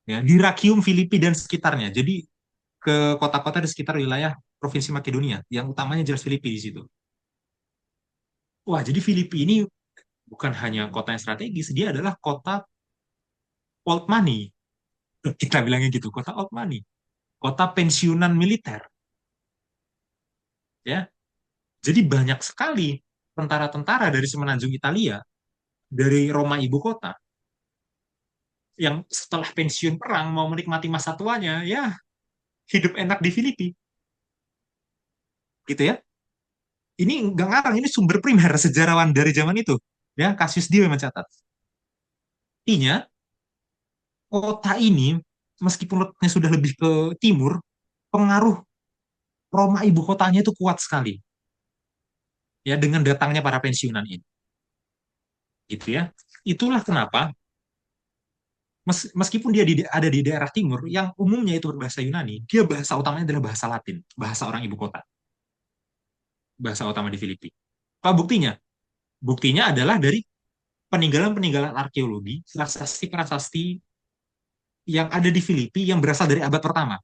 ya, di Rakium, Filipi dan sekitarnya. Jadi ke kota-kota di sekitar wilayah provinsi Makedonia, yang utamanya jelas Filipi di situ. Wah, jadi Filipi ini bukan hanya kota yang strategis, dia adalah kota old money. Kita bilangnya gitu, kota old money, kota pensiunan militer, ya. Jadi banyak sekali tentara-tentara dari semenanjung Italia, dari Roma ibu kota, yang setelah pensiun perang mau menikmati masa tuanya, ya hidup enak di Filipi, gitu ya. Ini nggak ngarang, ini sumber primer sejarawan dari zaman itu, ya Cassius Dio yang mencatat. Artinya kota ini meskipun letaknya sudah lebih ke timur, pengaruh Roma ibu kotanya itu kuat sekali, ya dengan datangnya para pensiunan ini, gitu ya. Itulah kenapa meskipun dia ada di daerah timur yang umumnya itu berbahasa Yunani, dia bahasa utamanya adalah bahasa Latin, bahasa orang ibu kota, bahasa utama di Filipina. Apa buktinya? Buktinya adalah dari peninggalan-peninggalan arkeologi, prasasti-prasasti yang ada di Filipina yang berasal dari abad pertama.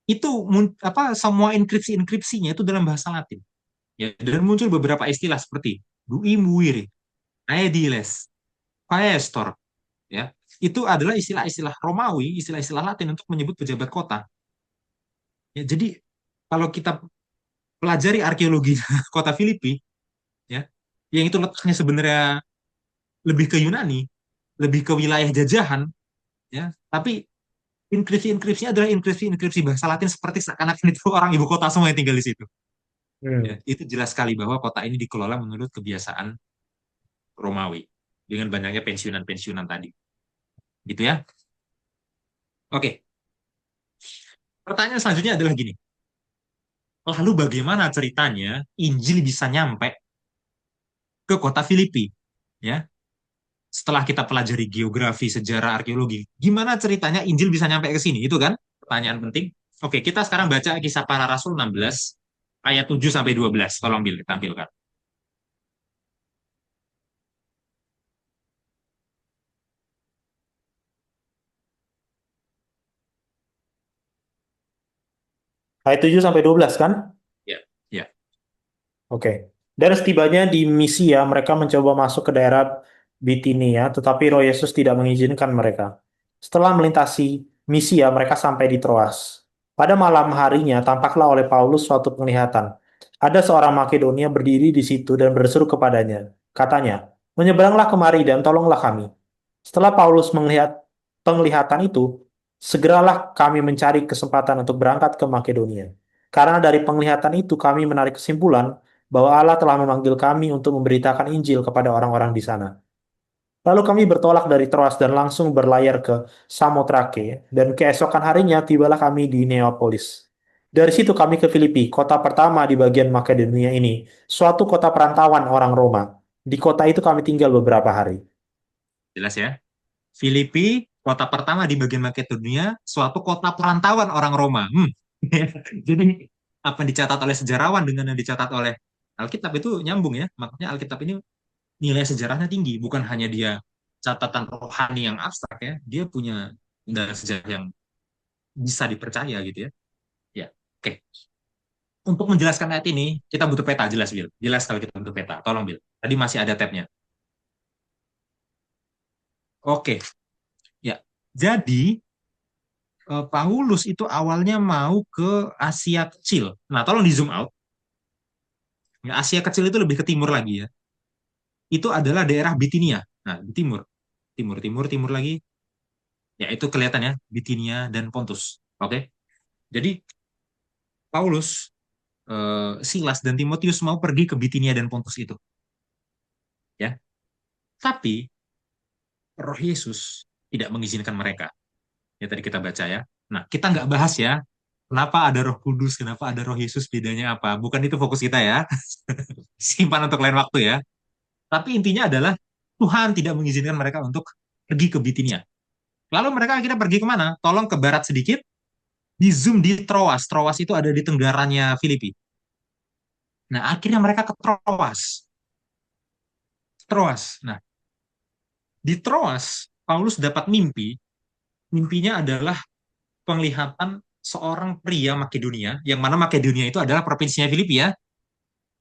Itu apa semua inskripsi-inskripsinya itu dalam bahasa Latin. Ya, dan muncul beberapa istilah seperti duimuire, aediles, paestor, ya. Itu adalah istilah-istilah Romawi, istilah-istilah Latin untuk menyebut pejabat kota. Ya, jadi kalau kita pelajari arkeologi kota Filipi, ya, yang itu letaknya sebenarnya lebih ke Yunani, lebih ke wilayah jajahan, ya, tapi Inskripsi-inskripsinya adalah inskripsi-inskripsi bahasa Latin seperti seakan-akan itu orang ibu kota semua yang tinggal di situ. Ya, Hmm. itu jelas sekali bahwa kota ini dikelola menurut kebiasaan Romawi dengan banyaknya pensiunan-pensiunan tadi. Gitu ya. Oke, pertanyaan selanjutnya adalah gini. Lalu bagaimana ceritanya Injil bisa nyampe ke kota Filipi? Ya, setelah kita pelajari geografi, sejarah, arkeologi, gimana ceritanya Injil bisa nyampe ke sini? Itu kan pertanyaan penting. Oke, kita sekarang baca kisah para rasul 16 ayat 7 sampai 12. Tolong tampilkan. Ayat 7 sampai 12 kan? Ya, ya. Oke. Dan setibanya di Misia, mereka mencoba masuk ke daerah Bitinia, tetapi Roh Yesus tidak mengizinkan mereka. Setelah melintasi Misia, mereka sampai di Troas. Pada malam harinya, tampaklah oleh Paulus suatu penglihatan. Ada seorang Makedonia berdiri di situ dan berseru kepadanya. Katanya, "Menyeberanglah kemari dan tolonglah kami." Setelah Paulus melihat penglihatan itu, segeralah kami mencari kesempatan untuk berangkat ke Makedonia. Karena dari penglihatan itu kami menarik kesimpulan bahwa Allah telah memanggil kami untuk memberitakan Injil kepada orang-orang di sana. Lalu kami bertolak dari Troas dan langsung berlayar ke Samotrake, dan keesokan harinya tibalah kami di Neapolis. Dari situ kami ke Filipi, kota pertama di bagian Makedonia ini, suatu kota perantauan orang Roma. Di kota itu kami tinggal beberapa hari. Jelas ya. Filipi, kota pertama di bagian Makedonia, suatu kota perantauan orang Roma. Jadi apa yang dicatat oleh sejarawan dengan yang dicatat oleh Alkitab itu nyambung ya. Makanya Alkitab ini nilai sejarahnya tinggi, bukan hanya dia catatan rohani yang abstrak ya, dia punya nilai sejarah yang bisa dipercaya gitu ya. Ya, oke. Untuk menjelaskan ayat ini, kita butuh peta, jelas Bil. Jelas kalau kita butuh peta. Tolong Bil. Tadi masih ada tabnya. Oke, ya. Jadi Paulus itu awalnya mau ke Asia Kecil. Nah, tolong di zoom out. Ya, Asia Kecil itu lebih ke timur lagi ya. Itu adalah daerah Bitinia. Nah, di timur, timur, timur, timur lagi. Ya, itu kelihatan ya, Bitinia dan Pontus. Oke. Jadi Paulus, Silas dan Timotius mau pergi ke Bitinia dan Pontus itu, ya. Tapi Roh Yesus tidak mengizinkan mereka. Ya tadi kita baca ya. Nah, kita nggak bahas ya. Kenapa ada Roh Kudus, kenapa ada Roh Yesus, bedanya apa? Bukan itu fokus kita ya. Simpan untuk lain waktu ya. Tapi intinya adalah Tuhan tidak mengizinkan mereka untuk pergi ke Bitinia. Lalu mereka akhirnya pergi kemana? Tolong ke barat sedikit, di zoom di Troas. Troas itu ada di tenggaranya Filipi. Nah, akhirnya mereka ke Troas. Troas. Nah, di Troas, Paulus dapat mimpi. Mimpinya adalah penglihatan seorang pria Makedonia, yang mana Makedonia itu adalah provinsinya Filipi ya.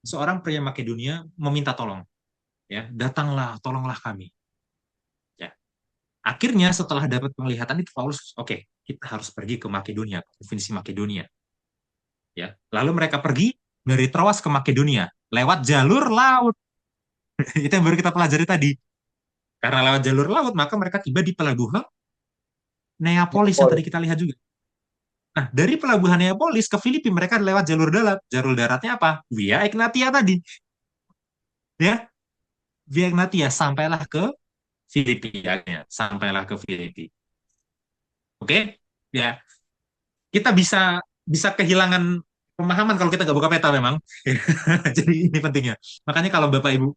Seorang pria Makedonia meminta tolong, ya, datanglah, tolonglah kami. Ya. Akhirnya setelah dapat penglihatan itu Paulus, oke, kita harus pergi ke Makedonia, provinsi Makedonia. Ya. Lalu mereka pergi dari Troas ke Makedonia lewat jalur laut. Itu yang baru kita pelajari tadi. Karena lewat jalur laut, maka mereka tiba di pelabuhan Neapolis yang tadi kita lihat juga. Nah, dari pelabuhan Neapolis ke Filipi mereka lewat jalur darat. Jalur daratnya apa? Via Egnatia tadi. Ya, Via Egnatia sampailah ke Filipi. Ya. Sampailah ke Filipi. Oke? Ya, kita bisa bisa kehilangan pemahaman kalau kita nggak buka peta memang. Jadi ini pentingnya. Makanya kalau Bapak Ibu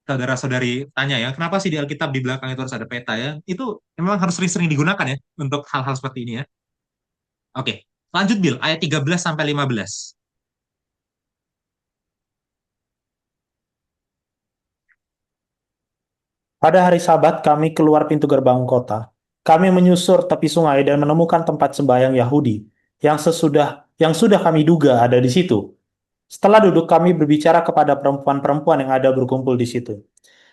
saudara-saudari tanya ya, kenapa sih di Alkitab di belakang itu harus ada peta ya? Itu memang harus sering-sering digunakan ya untuk hal-hal seperti ini ya. Oke, lanjut Bill, ayat 13 sampai 15. Pada hari Sabat kami keluar pintu gerbang kota. Kami menyusur tepi sungai dan menemukan tempat sembahyang Yahudi yang sudah kami duga ada di situ. Setelah duduk kami berbicara kepada perempuan-perempuan yang ada berkumpul di situ.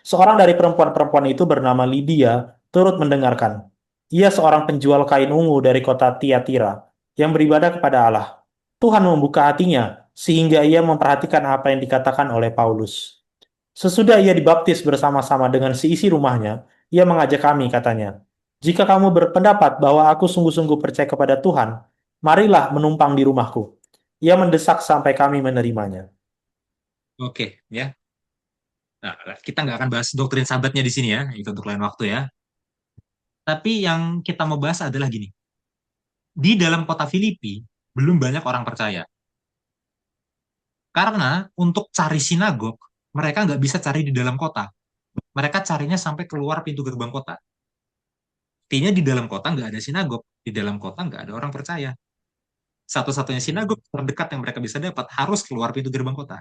Seorang dari perempuan-perempuan itu bernama Lydia turut mendengarkan. Ia seorang penjual kain ungu dari kota Tiatira yang beribadah kepada Allah. Tuhan membuka hatinya sehingga ia memperhatikan apa yang dikatakan oleh Paulus. Sesudah ia dibaptis bersama-sama dengan seisi rumahnya, ia mengajak kami, katanya. Jika kamu berpendapat bahwa aku sungguh-sungguh percaya kepada Tuhan, marilah menumpang di rumahku. Ia mendesak sampai kami menerimanya. Oke, ya. Nah, kita nggak akan bahas doktrin sahabatnya di sini ya, itu untuk lain waktu ya. Tapi yang kita mau bahas adalah gini. Di dalam kota Filipi, belum banyak orang percaya. Karena untuk cari sinagog, mereka nggak bisa cari di dalam kota. Mereka carinya sampai keluar pintu gerbang kota. Artinya di dalam kota nggak ada sinagog. Di dalam kota nggak ada orang percaya. Satu-satunya sinagog terdekat yang mereka bisa dapat harus keluar pintu gerbang kota.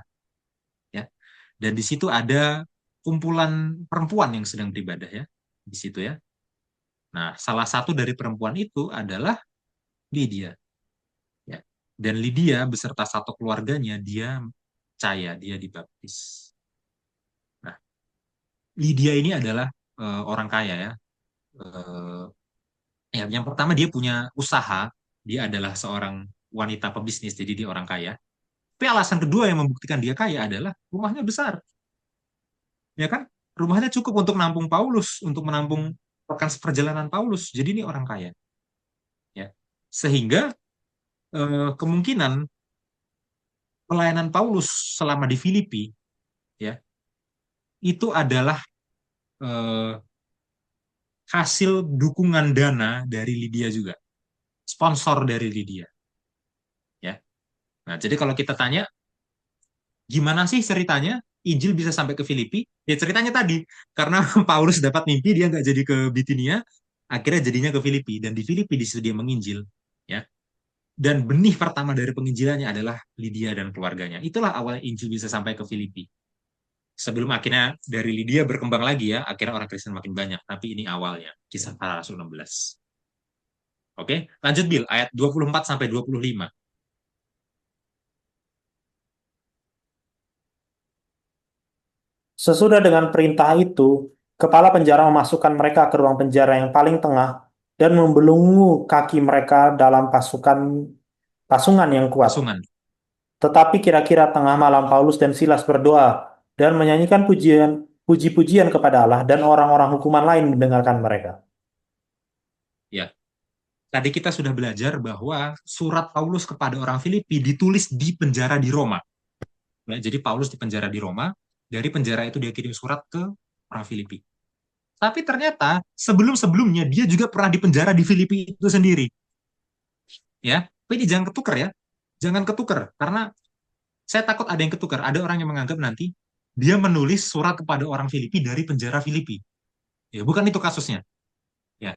Ya. Dan di situ ada kumpulan perempuan yang sedang beribadah ya. Di situ ya. Nah, salah satu dari perempuan itu adalah Lydia. Ya. Dan Lydia beserta satu keluarganya, dia percaya, dia dibaptis. Nah, Lydia ini adalah orang kaya ya. Eh, ya, yang pertama dia punya usaha, dia adalah seorang wanita pebisnis, jadi dia orang kaya. Tapi alasan kedua yang membuktikan dia kaya adalah rumahnya besar, ya kan? Rumahnya cukup untuk menampung Paulus, untuk menampung rekan seperjalanan Paulus. Jadi ini orang kaya, ya. Sehingga kemungkinan pelayanan Paulus selama di Filipi, ya, itu adalah eh, hasil dukungan dana dari Lydia juga, sponsor dari Lydia, ya. Nah, jadi kalau kita tanya gimana sih ceritanya Injil bisa sampai ke Filipi? Ya ceritanya tadi, karena Paulus dapat mimpi dia nggak jadi ke Bitinia, akhirnya jadinya ke Filipi dan di Filipi di situ dia menginjil, ya. Dan benih pertama dari penginjilannya adalah Lydia dan keluarganya. Itulah awal Injil bisa sampai ke Filipi. Sebelum akhirnya dari Lydia berkembang lagi ya, akhirnya orang Kristen makin banyak. Tapi ini awalnya, kisah para Rasul 16. Oke, lanjut Bill, ayat 24 sampai 25. Sesudah dengan perintah itu, kepala penjara memasukkan mereka ke ruang penjara yang paling tengah dan membelenggu kaki mereka dalam pasungan yang kuat. Pasungan. Tetapi kira-kira tengah malam Paulus dan Silas berdoa dan menyanyikan puji-pujian kepada Allah dan orang-orang hukuman lain mendengarkan mereka. Ya, tadi kita sudah belajar bahwa surat Paulus kepada orang Filipi ditulis di penjara di Roma. Nah, jadi Paulus di penjara di Roma, dari penjara itu dia kirim surat ke orang Filipi. Tapi ternyata sebelum-sebelumnya dia juga pernah di penjara di Filipi itu sendiri. Ya, tapi ini jangan ketukar ya. Jangan ketukar, karena saya takut ada yang ketukar. Ada orang yang menganggap nanti dia menulis surat kepada orang Filipi dari penjara Filipi. Ya, bukan itu kasusnya. Ya,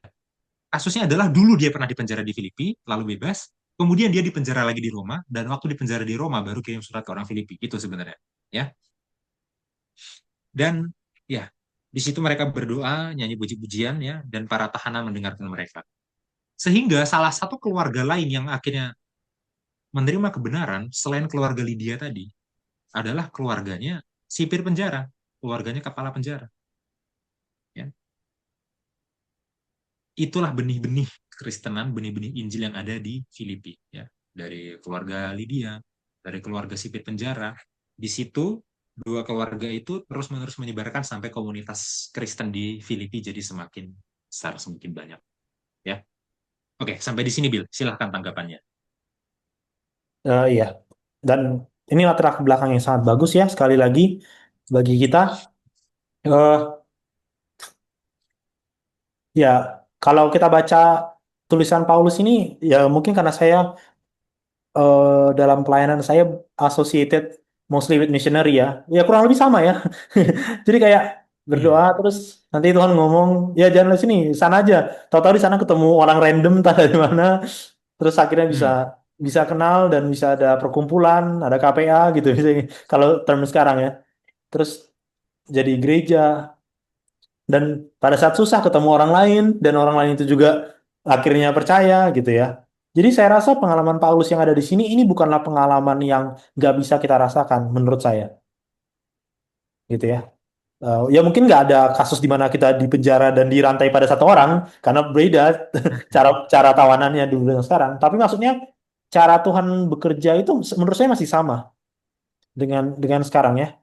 kasusnya adalah dulu dia pernah di penjara di Filipi, lalu bebas. Kemudian dia di penjara lagi di Roma, dan waktu di penjara di Roma baru kirim surat ke orang Filipi. Itu sebenarnya. Ya, dan ya di situ mereka berdoa, nyanyi puji-pujian ya, dan para tahanan mendengarkan mereka. Sehingga salah satu keluarga lain yang akhirnya menerima kebenaran selain keluarga Lydia tadi adalah keluarganya sipir penjara, keluarganya kepala penjara. Ya. Itulah benih-benih Kristenan, benih-benih Injil yang ada di Filipi. Ya. Dari keluarga Lydia, dari keluarga sipir penjara. Di situ dua keluarga itu terus-menerus menyebarkan sampai komunitas Kristen di Filipi jadi semakin besar, semakin banyak. Ya. Oke, sampai di sini Bill. Silahkan tanggapannya. Iya, dan ini latar belakang yang sangat bagus ya sekali lagi bagi kita. Eh, ya, kalau kita baca tulisan Paulus ini, ya mungkin karena saya dalam pelayanan saya associated mostly with missionary ya. Ya kurang lebih sama ya. Jadi kayak Hmm. berdoa terus nanti Tuhan ngomong, ya jangan di sini, sana aja. Tahu-tahu di sana ketemu orang random entah dari mana, terus akhirnya bisa Hmm. bisa kenal dan bisa ada perkumpulan, ada KPA gitu misalnya. Kalau term sekarang ya. Terus jadi gereja dan pada saat susah ketemu orang lain dan orang lain itu juga akhirnya percaya gitu ya. Jadi saya rasa pengalaman Paulus yang ada di sini ini bukanlah pengalaman yang nggak bisa kita rasakan menurut saya gitu ya. Ya mungkin nggak ada kasus di mana kita dipenjara dan dirantai pada satu orang karena beda cara cara tawanannya dulu dan sekarang. Tapi maksudnya cara Tuhan bekerja itu menurut saya masih sama dengan sekarang ya.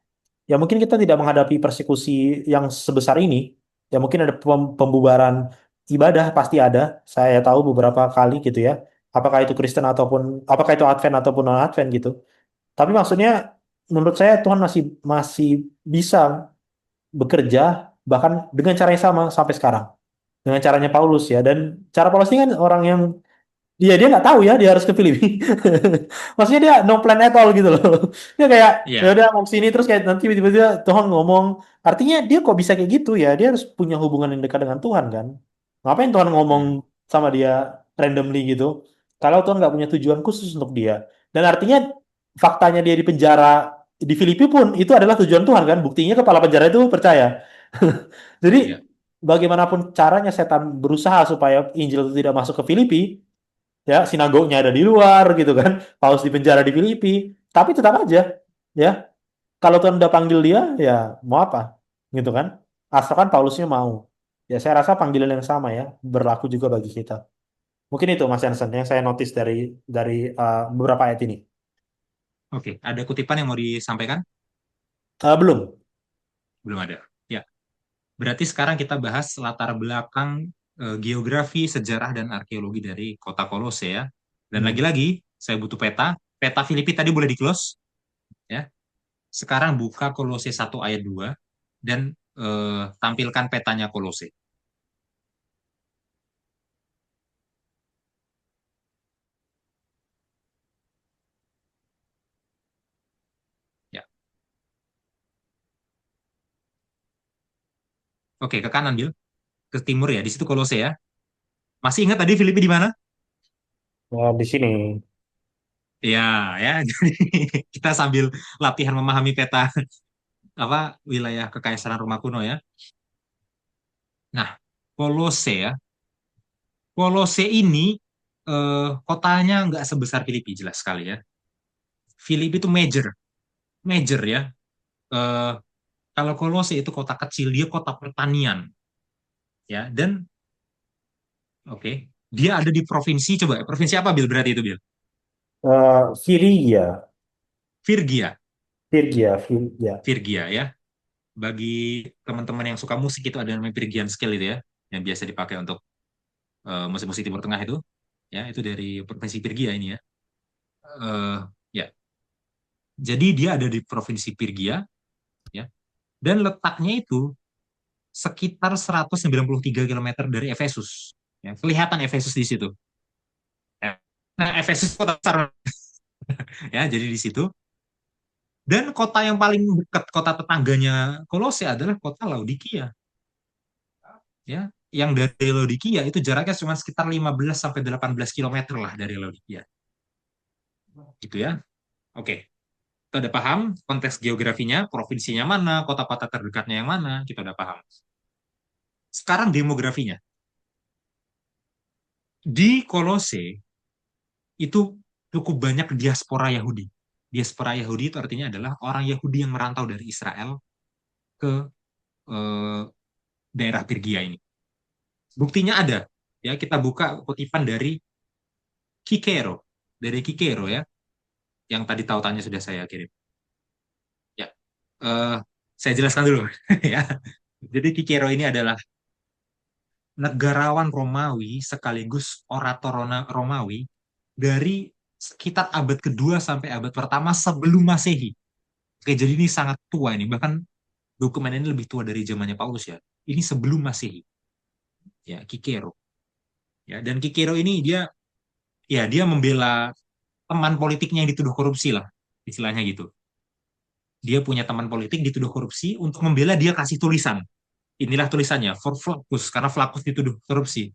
Ya mungkin kita tidak menghadapi persekusi yang sebesar ini. Ya mungkin ada pembubaran ibadah pasti ada. Saya tahu beberapa kali gitu ya. Apakah itu Kristen ataupun apakah itu Advent ataupun non Advent gitu. Tapi maksudnya menurut saya Tuhan masih masih bisa bekerja bahkan dengan cara yang sama sampai sekarang. Dengan caranya Paulus ya. Dan cara Paulus ini kan orang yang dia nggak tahu ya dia harus ke Filipi. Maksudnya dia no plan at all gitu loh. Dia kayak ya Iya. udah mau sini terus kayak nanti tiba-tiba Tuhan ngomong. Artinya dia kok bisa kayak gitu ya? Dia harus punya hubungan yang dekat dengan Tuhan kan? Ngapain Tuhan ngomong Hmm. sama dia randomly gitu? Kalau Tuhan nggak punya tujuan khusus untuk dia. Dan artinya faktanya dia di penjara di Filipi pun itu adalah tujuan Tuhan kan? Buktinya kepala penjara itu percaya. Jadi Iya. bagaimanapun caranya setan berusaha supaya Injil itu tidak masuk ke Filipi, ya sinagognya ada di luar gitu kan, Paulus di penjara di Filipi, tapi tetap aja ya kalau Tuhan udah panggil dia ya mau apa gitu kan, asalkan Paulusnya mau. Ya saya rasa panggilan yang sama ya berlaku juga bagi kita. Mungkin itu Mas Jansen yang saya notice dari beberapa ayat ini. Oke, ada kutipan yang mau disampaikan? Belum. Belum ada. Ya, berarti sekarang kita bahas latar belakang geografi, sejarah, dan arkeologi dari kota Kolose ya. Dan Hmm. lagi-lagi, saya butuh peta. Peta Filipi tadi boleh di-close ya. Sekarang buka Kolose 1 ayat 2 dan tampilkan petanya Kolose. Ya. Oke, ke kanan, Bil. Ke timur ya, di situ Kolose ya. Masih ingat tadi Filipi di mana? Di sini. Ya, ya. Jadi kita sambil latihan memahami peta apa wilayah kekaisaran Roma kuno ya. Nah, Kolose ya. Kolose ini kotanya nggak sebesar Filipi jelas sekali ya. Filipi itu major, major ya. Eh, Kalau Kolose itu kota kecil, dia kota pertanian ya. Dan oke, dia ada di provinsi coba. Provinsi apa Bil berarti itu Bil? Phrygia. Virgia, Phrygia. Virgia ya. Bagi teman-teman yang suka musik itu ada namanya Phrygian scale itu ya, yang biasa dipakai untuk musik-musik Timur Tengah itu. Ya, itu dari provinsi Virgia ini ya. Ya, jadi dia ada di provinsi Virgia ya. Dan letaknya itu sekitar 193 kilometer dari Efesus. Ya, kelihatan Efesus di situ. Ya. Nah, Efesus kota besar ya, jadi di situ. Dan kota yang paling dekat, kota tetangganya Kolose adalah kota Laodikia. Ya, yang dari Laodikia itu jaraknya cuma sekitar 15 sampai 18 kilometer lah dari Laodikia. Gitu ya. Oke, kita udah paham konteks geografinya, provinsinya mana, kota-kota terdekatnya yang mana, kita udah paham. Sekarang demografinya. Di Kolose itu cukup banyak diaspora Yahudi. Diaspora Yahudi itu artinya adalah orang Yahudi yang merantau dari Israel ke eh, daerah Pirgia ini. Buktinya ada. Ya, kita buka kutipan dari Kikero. Dari Kikero ya, yang tadi tautannya sudah saya kirim. Ya, eh, saya jelaskan dulu ya. Jadi Kikero ini adalah negarawan Romawi sekaligus orator Romawi dari sekitar abad kedua sampai abad pertama sebelum Masehi. Oke, jadi ini sangat tua ini. Bahkan dokumen ini lebih tua dari zamannya Paulus ya. Ini sebelum Masehi. Ya, Kikero. Ya, dan Kikero ini dia membela teman politiknya yang dituduh korupsi lah. Istilahnya gitu. Dia punya teman politik dituduh korupsi untuk membela dia kasih tulisan. Inilah tulisannya, for Flaccus, karena Flaccus dituduh korupsi.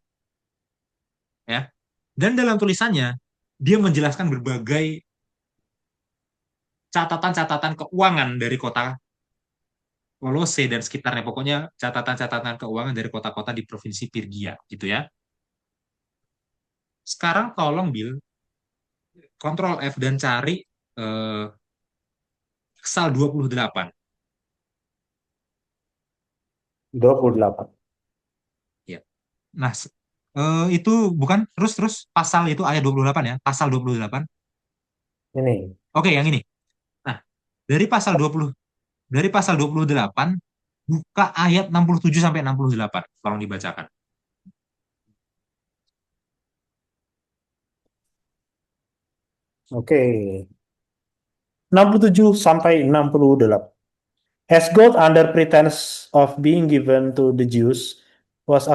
Ya. Dan dalam tulisannya, dia menjelaskan berbagai catatan-catatan keuangan dari kota Kolose dan sekitarnya. Pokoknya catatan-catatan keuangan dari kota-kota di provinsi Pirgia, gitu ya. Sekarang tolong Bill, Kontrol F dan cari eh, Eksal 28. 28. Ya. Nah, itu bukan terus pasal itu ayat 28 ya, pasal 28. Ini. Oke, yang ini. Nah, dari pasal 20 dari pasal 28 buka ayat 67 sampai 68. Tolong dibacakan. Oke. 67 sampai 68. As gold under pretense of being given to the Jews was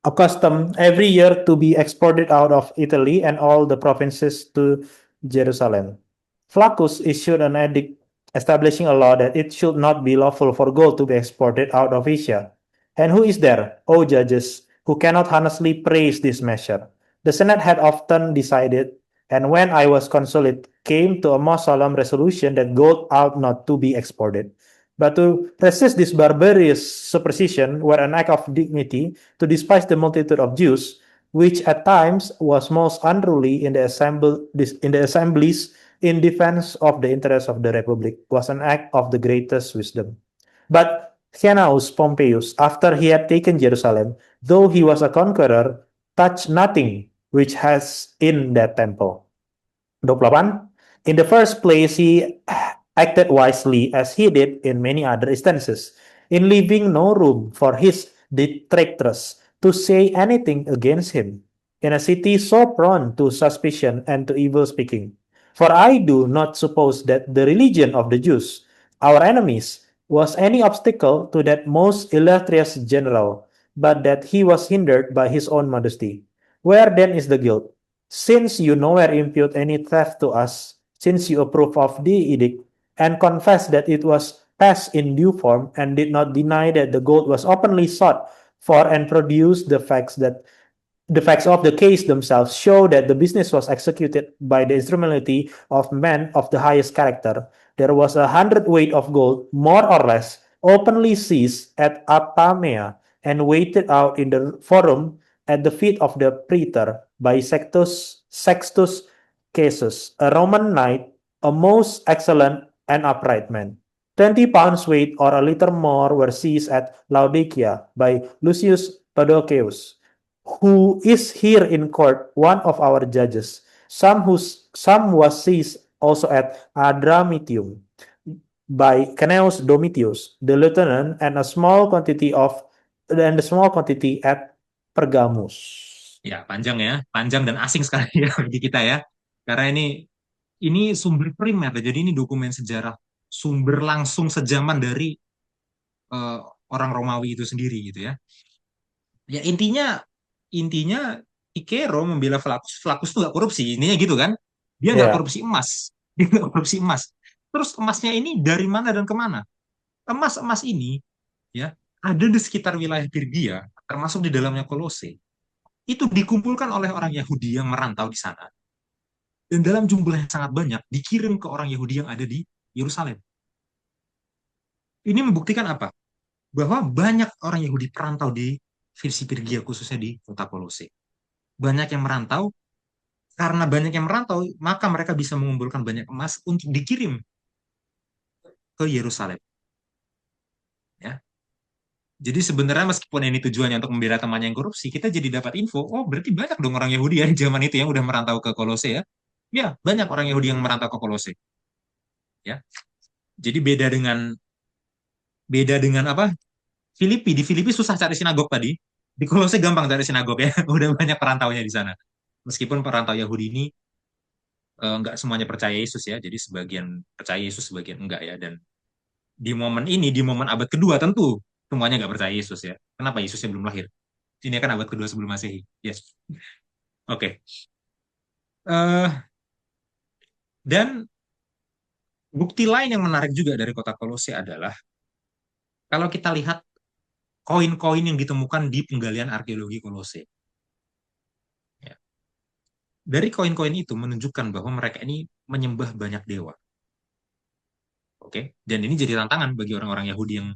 accustomed every year to be exported out of Italy and all the provinces to Jerusalem. Flaccus issued an edict establishing a law that it should not be lawful for gold to be exported out of Asia. And who is there, O judges, who cannot honestly praise this measure? The Senate had often decided, and when I was consulate, came to a most solemn resolution that gold ought not to be exported. But to resist this barbarous superstition were an act of dignity to despise the multitude of Jews, which at times was most unruly in the assemblies in defense of the interests of the republic, was an act of the greatest wisdom. But Henius Pompeius, after he had taken Jerusalem, though he was a conqueror, touched nothing which has in that temple. 28. In the first place, he acted wisely as he did in many other instances, in leaving no room for his detractors to say anything against him, in a city so prone to suspicion and to evil speaking. For I do not suppose that the religion of the Jews, our enemies, was any obstacle to that most illustrious general, but that he was hindered by his own modesty. Where then is the guilt? Since you nowhere impute any theft to us, since you approve of the edict, and confess that it was passed in due form, and did not deny that the gold was openly sought for, and produce the facts of the case themselves show that the business was executed by the instrumentality of men of the highest character. There was 100 weight of gold, more or less, openly seized at Apamea and weighted out in the forum at the feet of the praetor by Sextus Casus, a Roman knight, a most excellent and upright man. 20 pounds weight or a little more were seized at Laodicea by Lucius Padoceus, who is here in court one of our judges. Some was seized also at Adramitium by Cnaeus Domitius, the lieutenant, and a small quantity at Pergamus. Ya, panjang ya, panjang dan asing sekali ya bagi kita ya. Karena ini sumber primer, jadi ini dokumen sejarah sumber langsung sejaman dari eh, orang Romawi itu sendiri gitu ya. Ya intinya Ikero membela Flaccus. Flaccus tuh gak korupsi, intinya gitu kan. Dia nggak Ya, korupsi emas, dia nggak korupsi emas. Terus emasnya ini dari mana dan kemana? Emas-emas ini ya ada di sekitar wilayah Pirgia, termasuk di dalamnya Kolose. Itu dikumpulkan oleh orang Yahudi yang merantau di sana. Dan dalam jumlah yang sangat banyak dikirim ke orang Yahudi yang ada di Yerusalem. Ini membuktikan apa? Bahwa banyak orang Yahudi perantau di Versi Pirgia, khususnya di kota Kolose. Banyak yang merantau, karena banyak yang merantau, maka mereka bisa mengumpulkan banyak emas untuk dikirim ke Yerusalem. Ya. Jadi sebenarnya meskipun ini tujuannya untuk membela temannya yang korupsi, kita jadi dapat info, oh berarti banyak dong orang Yahudi ya di zaman itu yang udah merantau ke Kolose ya. Ya, banyak orang Yahudi yang merantau ke Kolose. Ya. Jadi beda dengan apa? Di Filipi susah cari sinagog tadi. Di Kolose gampang cari sinagog ya. Udah banyak perantaunya di sana. Meskipun perantau Yahudi ini nggak semuanya percaya Yesus ya. Jadi sebagian percaya Yesus, sebagian enggak ya. Dan di momen ini, di momen abad kedua tentu semuanya nggak percaya Yesus ya. Kenapa Yesusnya belum lahir? Ini kan abad kedua sebelum Masehi. Yes. Oke. Eh, dan bukti lain yang menarik juga dari kota Kolose adalah kalau kita lihat koin-koin yang ditemukan di penggalian arkeologi Kolose. Ya. Dari koin-koin itu menunjukkan bahwa mereka ini menyembah banyak dewa. Oke, dan ini jadi tantangan bagi orang-orang Yahudi yang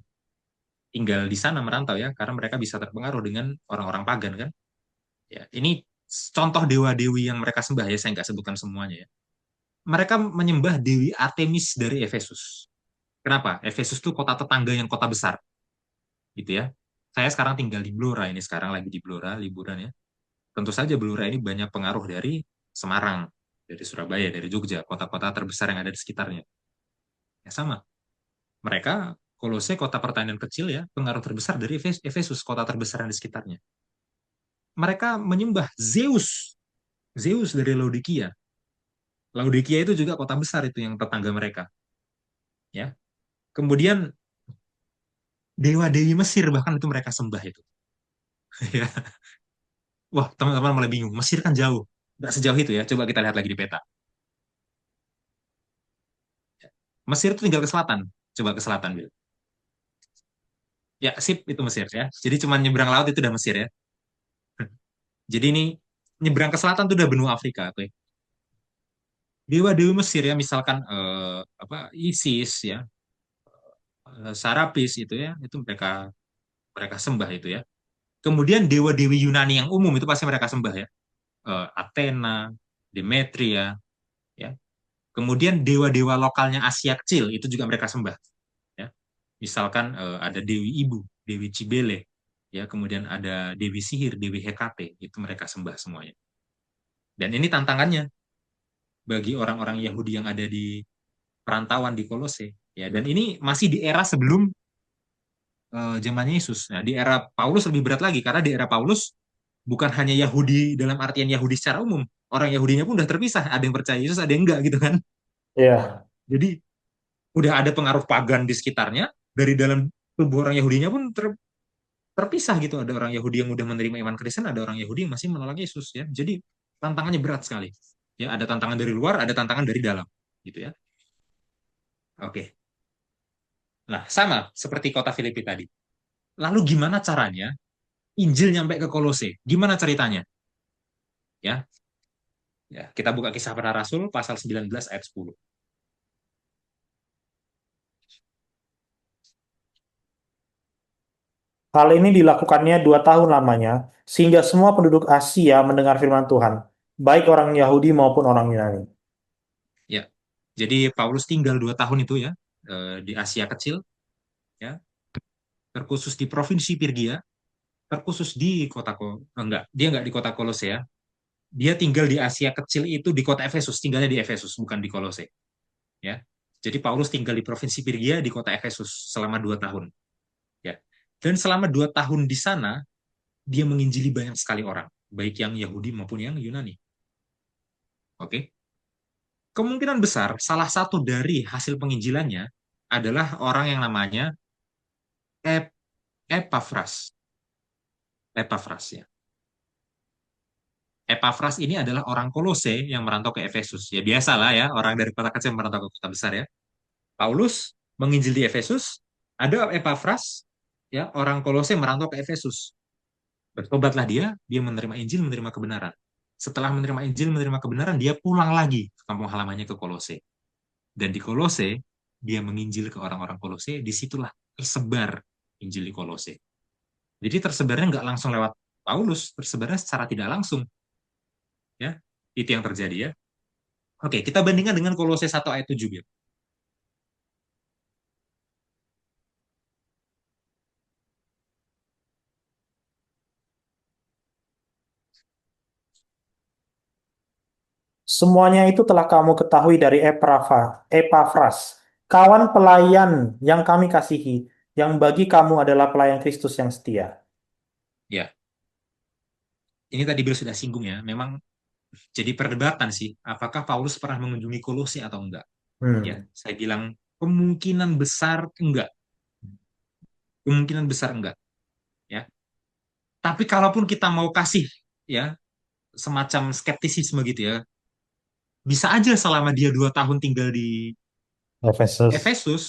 tinggal di sana merantau ya, karena mereka bisa terpengaruh dengan orang-orang pagan kan. Ya, ini contoh dewa-dewi yang mereka sembah ya, saya nggak sebutkan semuanya ya. Mereka menyembah Dewi Artemis dari Efesus. Kenapa? Efesus itu kota tetangga yang kota besar, gitu ya. Saya sekarang tinggal di Blora, ini sekarang lagi di Blora liburan ya. Tentu saja Blora ini banyak pengaruh dari Semarang, dari Surabaya, dari Jogja, kota-kota terbesar yang ada di sekitarnya. Ya sama. Mereka Kolose kota pertanian kecil ya, pengaruh terbesar dari Efesus, kota terbesar yang di sekitarnya. Mereka menyembah Zeus, Zeus dari Laodikia. Laodikia itu juga kota besar itu yang tetangga mereka, ya. Kemudian dewa-dewi Mesir bahkan itu mereka sembah itu. Ya. Wah, teman-teman mulai bingung. Mesir kan jauh. Nggak sejauh itu ya. Coba kita lihat lagi di peta. Mesir itu tinggal ke selatan. Coba ke selatan, Bil. Ya, sip, itu Mesir ya. Jadi cuma nyebrang laut itu udah Mesir ya. Jadi ini nyebrang ke selatan itu udah benua Afrika. Oke. Dewa-dewi Mesir ya, misalkan apa Isis ya, Sarapis itu ya, itu mereka mereka sembah itu ya. Kemudian dewa-dewi Yunani yang umum itu pasti mereka sembah ya. Athena, Demetria, ya. Kemudian dewa-dewa lokalnya Asia Kecil itu juga mereka sembah, ya. Misalkan ada Dewi Ibu, Dewi Cibele, ya. Kemudian ada Dewi Sihir, Dewi Hekate, itu mereka sembah semuanya. Dan ini tantangannya bagi orang-orang Yahudi yang ada di perantauan di Kolose, ya. Dan ini masih di era sebelum zamannya Yesus. Nah, di era Paulus lebih berat lagi karena di era Paulus bukan hanya Yahudi dalam artian Yahudi secara umum, orang Yahudinya pun udah terpisah, ada yang percaya Yesus, ada yang enggak gitu kan. Iya, Jadi udah ada pengaruh pagan di sekitarnya, dari dalam tubuh orang Yahudinya pun terpisah gitu. Ada orang Yahudi yang udah menerima iman Kristen, ada orang Yahudi yang masih menolak Yesus ya. Jadi tantangannya berat sekali. Ya, ada tantangan dari luar, ada tantangan dari dalam, gitu ya. Oke. Nah, sama seperti kota Filipi tadi. Lalu gimana caranya Injil nyampe ke Kolose? Gimana ceritanya? Ya, ya, kita buka kisah para rasul pasal 19 ayat 10. hal ini dilakukannya 2 tahun lamanya, sehingga semua penduduk Asia mendengar firman Tuhan, baik orang Yahudi maupun orang Yunani. Ya. Jadi Paulus tinggal 2 tahun itu ya, di Asia Kecil, ya, terkhusus di provinsi Pirgia, terkhusus di kota enggak, dia enggak di kota Kolose ya. Dia tinggal di Asia Kecil itu di kota Efesus, tinggalnya di Efesus bukan di Kolose, ya. Jadi Paulus tinggal di provinsi Pirgia di kota Efesus selama 2 tahun, ya. Dan selama 2 tahun di sana dia menginjili banyak sekali orang, baik yang Yahudi maupun yang Yunani. Oke. Kemungkinan besar salah satu dari hasil penginjilannya adalah orang yang namanya Ep Epafras. Epafras ya. Epafras ini adalah orang Kolose yang merantau ke Efesus. Ya biasalah ya, orang dari kota kecil merantau ke kota besar ya. Paulus menginjil di Efesus, ada Epafras, ya orang Kolose merantau ke Efesus. Bertobatlah dia menerima Injil, menerima kebenaran. Setelah menerima Injil, menerima kebenaran, dia pulang lagi ke kampung halamannya ke Kolose. Dan di Kolose, dia menginjil ke orang-orang Kolose, disitulah tersebar Injil di Kolose. Jadi tersebarnya nggak langsung lewat Paulus, tersebarnya secara tidak langsung. Ya, itu yang terjadi ya. Oke, kita bandingkan dengan Kolose 1 ayat 7. Ya. Semuanya itu telah kamu ketahui dari Epafras, kawan pelayan yang kami kasihi, yang bagi kamu adalah pelayan Kristus yang setia. Ya, ini tadi Bill sudah singgung ya. Memang jadi perdebatan sih, apakah Paulus pernah mengunjungi Kolose atau enggak. Ya, Hmm. saya bilang kemungkinan besar enggak. Kemungkinan besar enggak. Ya, tapi kalaupun kita mau kasih ya semacam skeptisisme gitu ya, bisa aja selama dia 2 tahun tinggal di Efesus. Efesus,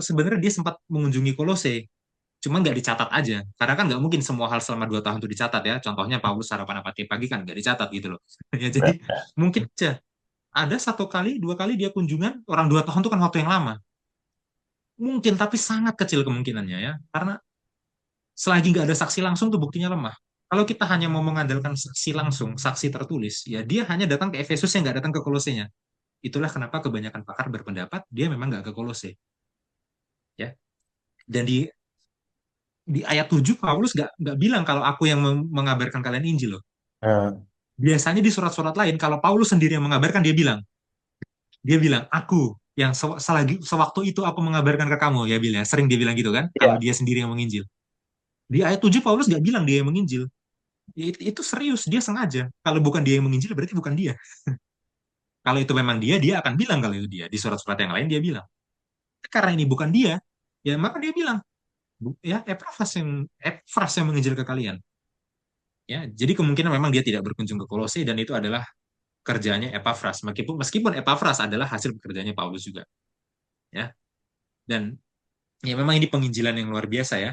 sebenarnya dia sempat mengunjungi Kolose, cuma nggak dicatat aja. Karena kan nggak mungkin semua hal selama 2 tahun itu dicatat ya. Contohnya Paulus sarapan apa tiap pagi kan nggak dicatat gitu loh. Ya jadi mungkin aja ada 1 kali, 2 kali dia kunjungan, orang 2 tahun itu kan waktu yang lama. Mungkin, tapi sangat kecil kemungkinannya ya. Karena selagi nggak ada saksi langsung tuh buktinya lemah. Kalau kita hanya mau mengandalkan saksi langsung, saksi tertulis, ya dia hanya datang ke Efesus yang nggak datang ke Kolosenya. Itulah kenapa kebanyakan pakar berpendapat dia memang nggak ke Kolose. Ya. Dan di ayat 7 Paulus nggak bilang kalau aku yang mengabarkan kalian Injil loh. Nah, Biasanya di surat-surat lain kalau Paulus sendiri yang mengabarkan dia bilang aku yang sewaktu itu aku mengabarkan ke kamu ya bilang sering dia bilang gitu kan kalau iya. dia sendiri yang menginjil. Di ayat 7 Paulus nggak bilang dia yang menginjil. Ya, itu serius dia sengaja. Kalau bukan dia yang menginjil berarti bukan dia. Kalau itu memang dia akan bilang kalau itu dia. Di surat-surat yang lain dia bilang. Karena ini bukan dia, ya maka dia bilang, ya Epafras yang menginjil ke kalian. Ya, jadi kemungkinan memang dia tidak berkunjung ke Kolose dan itu adalah kerjanya Epafras. Meskipun Epafras adalah hasil pekerjaannya Paulus juga. Ya, dan ya memang ini penginjilan yang luar biasa ya.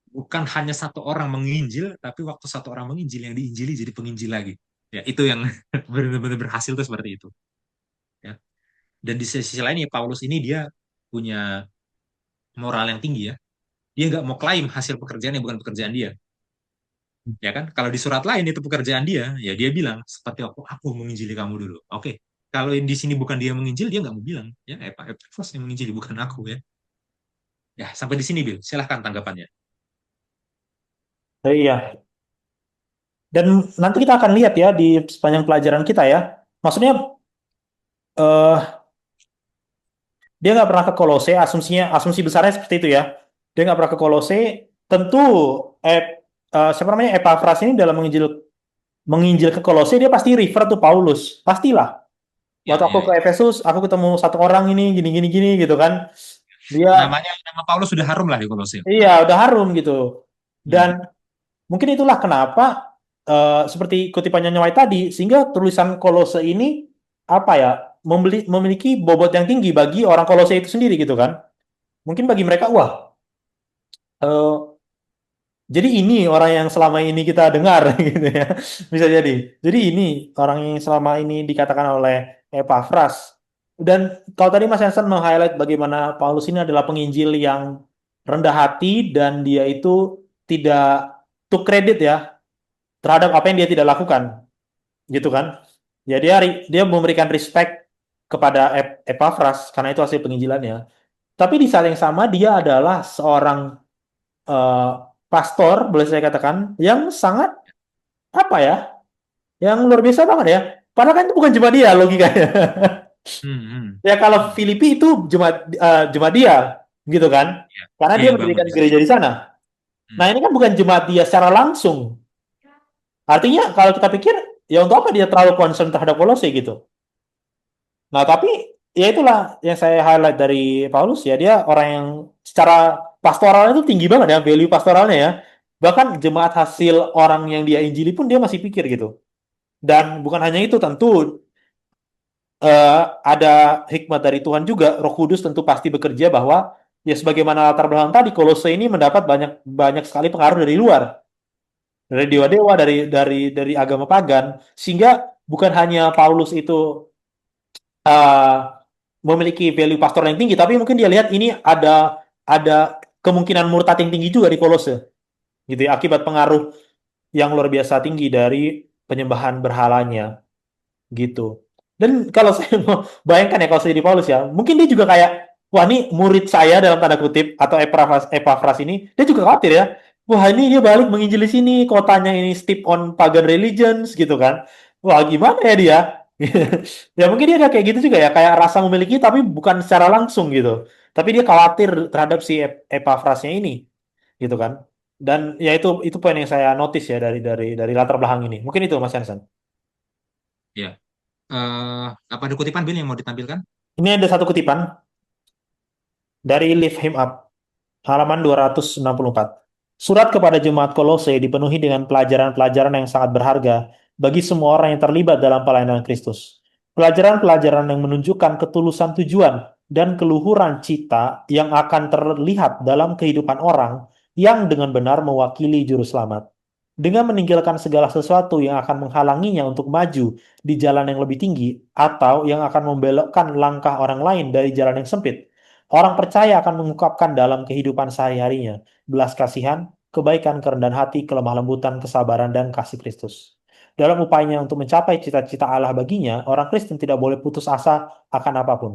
Bukan hanya satu orang menginjil, tapi waktu satu orang menginjil yang diinjili jadi penginjil lagi. Ya, itu yang benar-benar berhasil tuh seperti itu. Ya. Dan di sisi lain ya Paulus ini dia punya moral yang tinggi ya. Dia nggak mau klaim hasil pekerjaan yang bukan pekerjaan dia. Ya kan? Kalau di surat lain itu pekerjaan dia, ya dia bilang seperti aku menginjili kamu dulu. Oke. Kalau di sini bukan dia menginjil, dia nggak mau bilang. Ya, Epafras yang menginjili bukan aku ya. Ya, sampai di sini Bill. Silahkan tanggapannya. Iya. Dan nanti kita akan lihat ya di sepanjang pelajaran kita ya. Maksudnya eh dia nggak pernah ke Kolose, asumsi besarnya seperti itu ya. Dia nggak pernah ke Kolose. Tentu siapa namanya Epafras ini dalam menginjil ke Kolose dia pasti refer to Paulus, pastilah. Ya, Waktu aku ya, ke ya. Efesus, aku ketemu satu orang ini gini gini gini gitu kan. Dia Nama Paulus sudah harum lah di Kolose. iya udah harum gitu. Dan Hmm. mungkin itulah kenapa seperti kutipan Nyonya White tadi, sehingga tulisan Kolose ini apa ya memiliki bobot yang tinggi bagi orang Kolose itu sendiri gitu kan. Mungkin bagi mereka, wah, eh, jadi ini orang yang selama ini kita dengar gitu ya. Bisa jadi. Jadi ini orang yang selama ini dikatakan oleh Epafras. Dan kalau tadi Mas Hansen meng-highlight bagaimana Paulus ini adalah penginjil yang rendah hati dan dia itu tidak to credit ya terhadap apa yang dia tidak lakukan, gitu kan? Ya dia memberikan respect kepada Epafras karena itu hasil penginjilannya. Tapi di saat yang sama dia adalah seorang eh, pastor, boleh saya katakan, yang sangat apa ya, yang luar biasa banget ya. Padahal kan itu bukan cuma dia logikanya. Hmm, hmm, Ya kalau hmm. Filipi itu cuma dia, gitu kan? Ya. Karena Dia dia yang bangun mendirikan di situ. gereja di sana. Nah Hmm. ini kan bukan jemaat dia secara langsung. Artinya kalau kita pikir, ya untuk apa dia terlalu concern terhadap Kolose gitu. Nah tapi ya itulah yang saya highlight dari Paulus ya, dia orang yang secara pastoralnya itu tinggi banget ya, value pastoralnya ya. Bahkan jemaat hasil orang yang dia injili pun dia masih pikir gitu. Dan bukan hanya itu, tentu eh, ada hikmat dari Tuhan juga. Roh Kudus tentu pasti bekerja bahwa ya sebagaimana latar belakang tadi, Kolose ini mendapat banyak banyak sekali pengaruh dari luar, dari Ya. dewa-dewa, dari agama pagan, sehingga bukan hanya Paulus itu eh, memiliki value pastoral yang tinggi, tapi mungkin dia lihat ini ada kemungkinan murtad yang tinggi juga di Kolose, gitu ya, akibat pengaruh yang luar biasa tinggi dari penyembahan berhalanya. Gitu. Dan kalau saya mau bayangkan ya kalau saya di Paulus ya, mungkin dia juga kayak, wah ini murid saya dalam tanda kutip atau Epafras ini, dia juga khawatir ya. Wah ini dia balik menginjili sini, kotanya ini steep on pagan religions gitu kan. Wah gimana ya dia? Ya mungkin dia ada kayak gitu juga ya, kayak rasa memiliki tapi bukan secara langsung gitu. Tapi dia khawatir terhadap si Epafrasnya ini gitu kan. Dan ya itu poin yang saya notice ya dari latar belakang ini. Mungkin itu Mas Hansen. Ya. Apa ada kutipan Bill yang mau ditampilkan? Ini ada satu kutipan dari Lift Him Up, halaman 264. Surat kepada jemaat Kolose dipenuhi dengan pelajaran-pelajaran yang sangat berharga bagi semua orang yang terlibat dalam pelayanan Kristus. Pelajaran-pelajaran yang menunjukkan ketulusan tujuan dan keluhuran cita yang akan terlihat dalam kehidupan orang yang dengan benar mewakili juru selamat. Dengan meninggalkan segala sesuatu yang akan menghalanginya untuk maju di jalan yang lebih tinggi atau yang akan membelokkan langkah orang lain dari jalan yang sempit, orang percaya akan mengungkapkan dalam kehidupan sehari-harinya belas kasihan, kebaikan, kerendahan hati, kelemah lembutan, kesabaran, dan kasih Kristus. Dalam upayanya untuk mencapai cita-cita Allah baginya, orang Kristen tidak boleh putus asa akan apapun.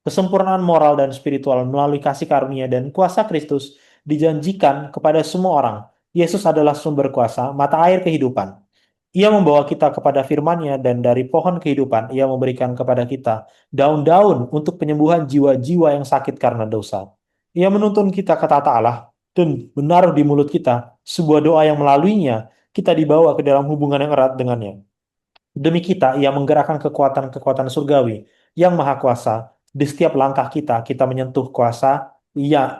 Kesempurnaan moral dan spiritual melalui kasih karunia dan kuasa Kristus dijanjikan kepada semua orang. Yesus adalah sumber kuasa, mata air kehidupan. Ia membawa kita kepada firman-Nya dan dari pohon kehidupan ia memberikan kepada kita daun-daun untuk penyembuhan jiwa-jiwa yang sakit karena dosa. Ia menuntun kita ke tata Allah dan menaruh di mulut kita sebuah doa yang melaluinya kita dibawa ke dalam hubungan yang erat dengannya. Demi kita, Ia menggerakkan kekuatan-kekuatan surgawi yang maha kuasa. Di setiap langkah kita, kita menyentuh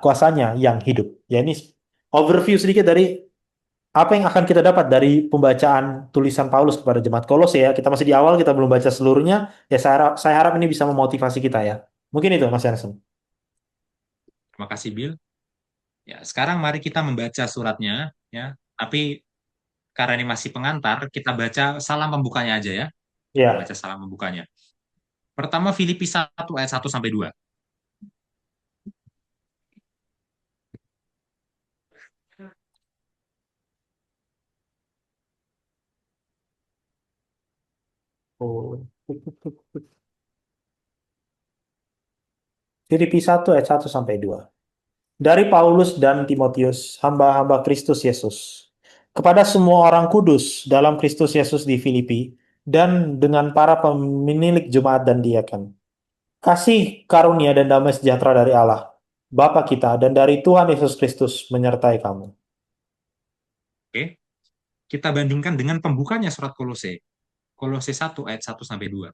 kuasanya yang hidup. Ya, ini overview sedikit dari apa yang akan kita dapat dari pembacaan tulisan Paulus kepada jemaat Kolose ya. Kita masih di awal, kita belum baca seluruhnya. Ya, saya harap ini bisa memotivasi kita ya. Mungkin itu, Mas Yansen. Terima kasih, Bill. Ya, sekarang mari kita membaca suratnya, ya. Tapi karena ini masih pengantar, kita baca salam pembukanya aja ya. Kita Ya. baca salam pembukanya. Pertama Filipi 1 ayat 1 sampai 2. Oh. Filipi 1 ayat 1 sampai 2. Dari Paulus dan Timotius, hamba-hamba Kristus Yesus, kepada semua orang kudus dalam Kristus Yesus di Filipi, dan dengan para pemilik jemaat dan diakan. Kasih karunia dan damai sejahtera dari Allah, Bapa kita, dan dari Tuhan Yesus Kristus menyertai kamu. Oke. Kita bandingkan dengan pembukanya surat Kolose. Kolose 1 ayat 1 sampai 2.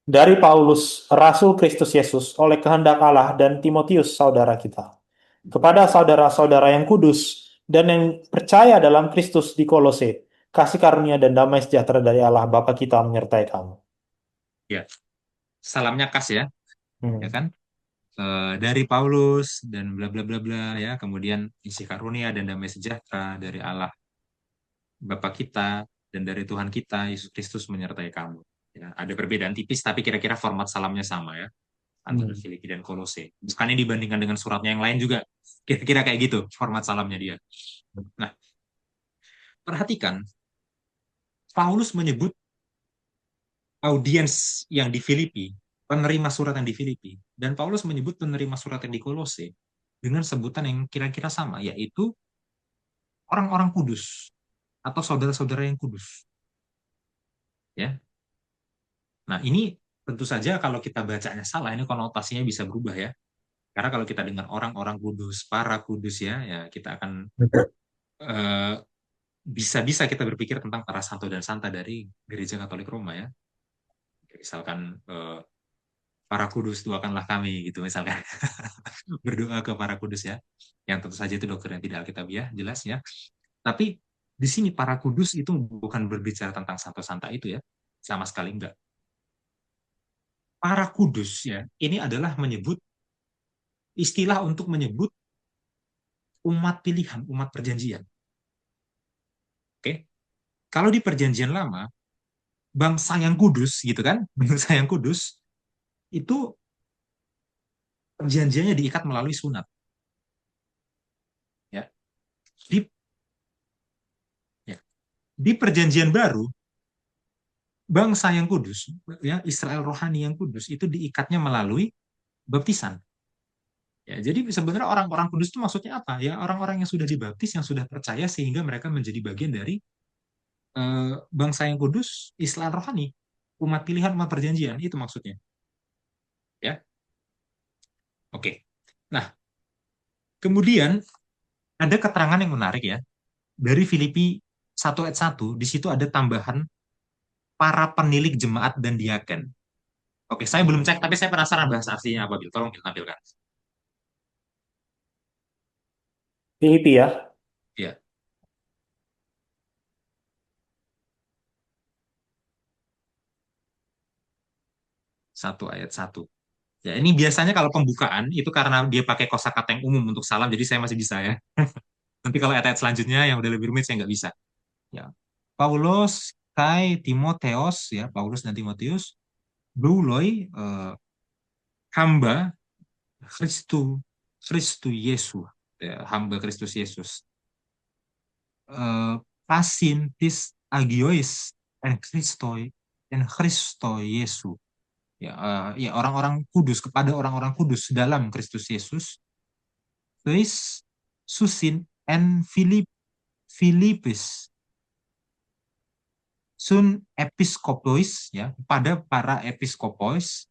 Dari Paulus, Rasul Kristus Yesus, oleh kehendak Allah dan Timotius, saudara kita. Kepada saudara-saudara yang kudus dan yang percaya dalam Kristus di Kolose, kasih karunia dan damai sejahtera dari Allah Bapa kita menyertai kamu. Ya, salamnya khas ya, ya Hmm. kan? Dari Paulus dan bla bla bla bla ya. Kemudian isi karunia dan damai sejahtera dari Allah Bapa kita dan dari Tuhan kita Yesus Kristus menyertai kamu. Ya, ada perbedaan tipis tapi kira-kira format salamnya sama ya antara Hmm. Filipi dan Kolose. Bukannya dibandingkan dengan suratnya yang lain juga kira-kira kayak gitu format salamnya dia. Nah, perhatikan Paulus menyebut audiens yang di Filipi, penerima surat yang di Filipi, dan Paulus menyebut penerima surat yang di Kolose dengan sebutan yang kira-kira sama, yaitu orang-orang kudus atau saudara-saudara yang kudus. Ya, nah ini tentu saja kalau kita bacanya salah, ini konotasinya bisa berubah ya. Karena kalau kita dengar orang-orang kudus, para kudus ya, ya kita akan eh, bisa-bisa kita berpikir tentang para santo dan santa dari Gereja Katolik Roma ya. Misalkan para kudus doakanlah kami gitu misalkan. Berdoa ke para kudus ya. Yang tentu saja itu dokter yang tidak alkitabiah, jelas ya. Tapi di sini para kudus itu bukan berbicara tentang santo-santa itu ya. Sama sekali enggak. Para kudus ya, ini adalah menyebut istilah untuk menyebut umat pilihan, umat perjanjian. Oke. Kalau di perjanjian lama, bangsa yang kudus gitu kan, bangsa yang kudus itu perjanjiannya diikat melalui sunat ya. Di ya, di perjanjian baru bangsa yang kudus, ya Israel rohani yang kudus itu diikatnya melalui baptisan. Ya, jadi sebenarnya orang-orang kudus itu maksudnya apa? Ya orang-orang yang sudah dibaptis, yang sudah percaya sehingga mereka menjadi bagian dari bangsa yang kudus, Israel rohani, umat pilihan, umat perjanjian itu maksudnya. Ya, oke. Nah, kemudian ada keterangan yang menarik ya dari Filipi 1 ayat 1. Di situ ada tambahan para penilik jemaat dan diaken. Oke, saya belum cek, tapi saya penasaran bahasa aslinya apa, Bil. Tolong ditampilkan. Filipi ya. Ya, 1 ayat 1. Ya, ini biasanya kalau pembukaan itu karena dia pakai kosakata yang umum untuk salam, jadi saya masih bisa ya. Nanti kalau ayat-ayat selanjutnya yang udah lebih rumit saya nggak bisa. Ya, Paulus, Kai, Timoteos, ya Paulus dan Timotius, Douloi, hamba Kristu, Kristu Yesus, ya, hamba Kristus Yesus. Pasin tis agiois en Kristoi en Kristo Yesus. Ya, ya orang-orang kudus kepada orang-orang kudus dalam Kristus Yesus. Tuis susin en Filipis sun episkopois ya pada para episkopos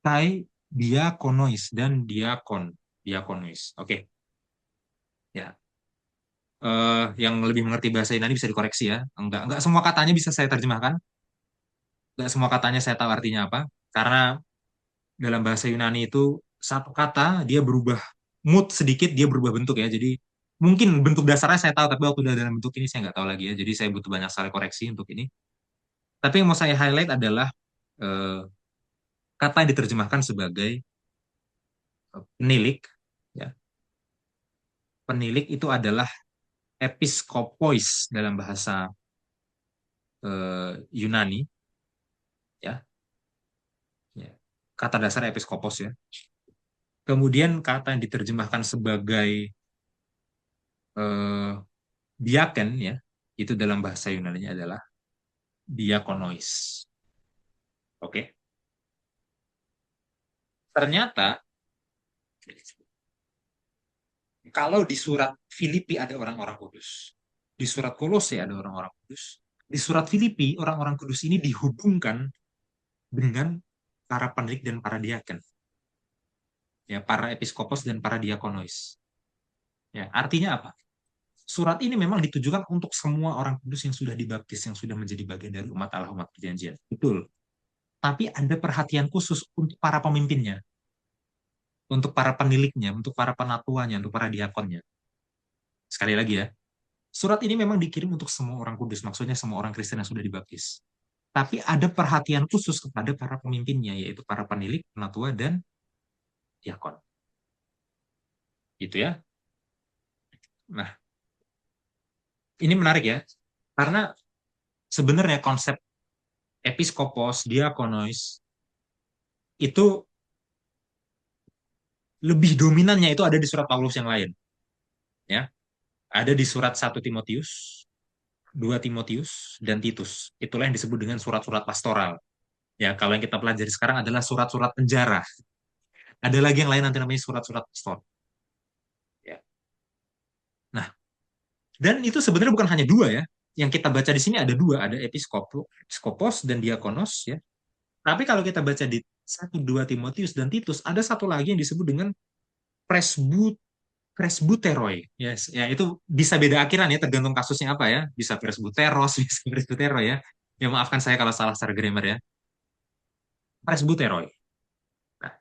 tai diakonois dan diakonois. Oke. Ya, yang lebih mengerti bahasa Yunani bisa dikoreksi ya. Enggak semua katanya bisa saya terjemahkan. Enggak semua katanya saya tahu artinya apa. Karena dalam bahasa Yunani itu satu kata dia berubah mood sedikit, dia berubah bentuk ya. Jadi mungkin bentuk dasarnya saya tahu, tapi waktu udah dalam bentuk ini saya nggak tahu lagi ya. Jadi saya butuh banyak sekali koreksi untuk ini. Tapi yang mau saya highlight adalah eh, kata yang diterjemahkan sebagai penilik. Ya, penilik itu adalah episkopois dalam bahasa Yunani. Ya, ya. Kata dasar episkopos ya. Kemudian kata yang diterjemahkan sebagai eh, diaken ya, itu dalam bahasa Yunani adalah diakonois. Oke. Ternyata kalau di surat Filipi ada orang-orang kudus, di surat Kolose ada orang-orang kudus, di surat Filipi orang-orang kudus ini dihubungkan dengan para pendidik dan para diaken, ya, para episkopos dan para diakonois. Ya, artinya apa? Surat ini memang ditujukan untuk semua orang kudus yang sudah dibaptis, yang sudah menjadi bagian dari umat Allah, umat perjanjian. Betul. Tapi ada perhatian khusus untuk para pemimpinnya, untuk para peniliknya, untuk para penatuanya, untuk para diakonnya. Sekali lagi ya, surat ini memang dikirim untuk semua orang kudus, maksudnya semua orang Kristen yang sudah dibaptis. Tapi ada perhatian khusus kepada para pemimpinnya, yaitu para penilik, penatua, dan diakon. Gitu ya. Nah, ini menarik ya, karena sebenarnya konsep episkopos, diakonos, itu lebih dominannya itu ada di surat Paulus yang lain. Ya, ada di surat 1 Timotius, 2 Timotius, dan Titus. Itulah yang disebut dengan surat-surat pastoral. Ya, kalau yang kita pelajari sekarang adalah surat-surat penjara. Ada lagi yang lain nanti namanya surat-surat pastor. Ya. Nah, dan itu sebenarnya bukan hanya dua ya. Yang kita baca di sini ada dua, ada episkopos dan diakonos ya. Tapi kalau kita baca di 1, 2 Timotius dan Titus, ada satu lagi yang disebut dengan presbut presbuteroi. Yes, ya itu bisa beda akhiran ya, tergantung kasusnya apa ya. Bisa presbuteros, bisa presbutero ya. Ya maafkan saya kalau salah secara grammar ya. Presbuteroi. Nah,